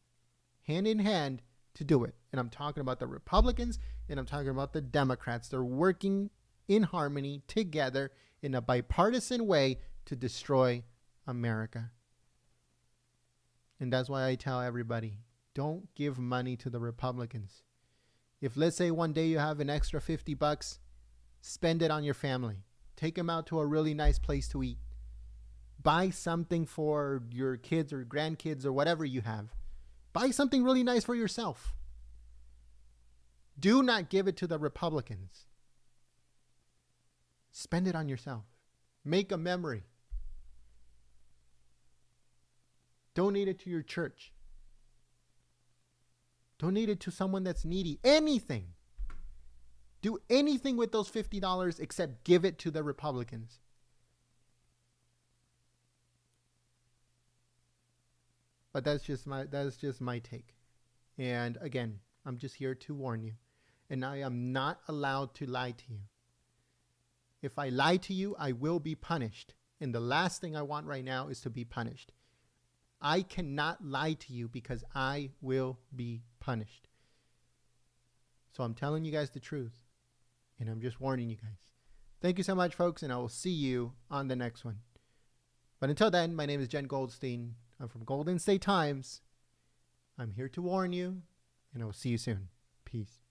hand in hand to do it. And I'm talking about the Republicans and I'm talking about the Democrats. They're working in harmony together in a bipartisan way to destroy America. And that's why I tell everybody, don't give money to the Republicans. If let's say one day you have an extra $50, spend it on your family. Take them out to a really nice place to eat. Buy something for your kids or grandkids or whatever you have. Buy something really nice for yourself. Do not give it to the Republicans. Spend it on yourself. Make a memory. Donate it to your church. Donate it to someone that's needy. Anything. Do anything with those $50 except give it to the Republicans. But that's just my take. And again, I'm just here to warn you. And I am not allowed to lie to you. If I lie to you, I will be punished. And the last thing I want right now is to be punished. I cannot lie to you because I will be punished. So I'm telling you guys the truth. And I'm just warning you guys. Thank you so much, folks, and I will see you on the next one. But until then, my name is Jen Goldstein. I'm from Golden State Times. I'm here to warn you, and I will see you soon. Peace.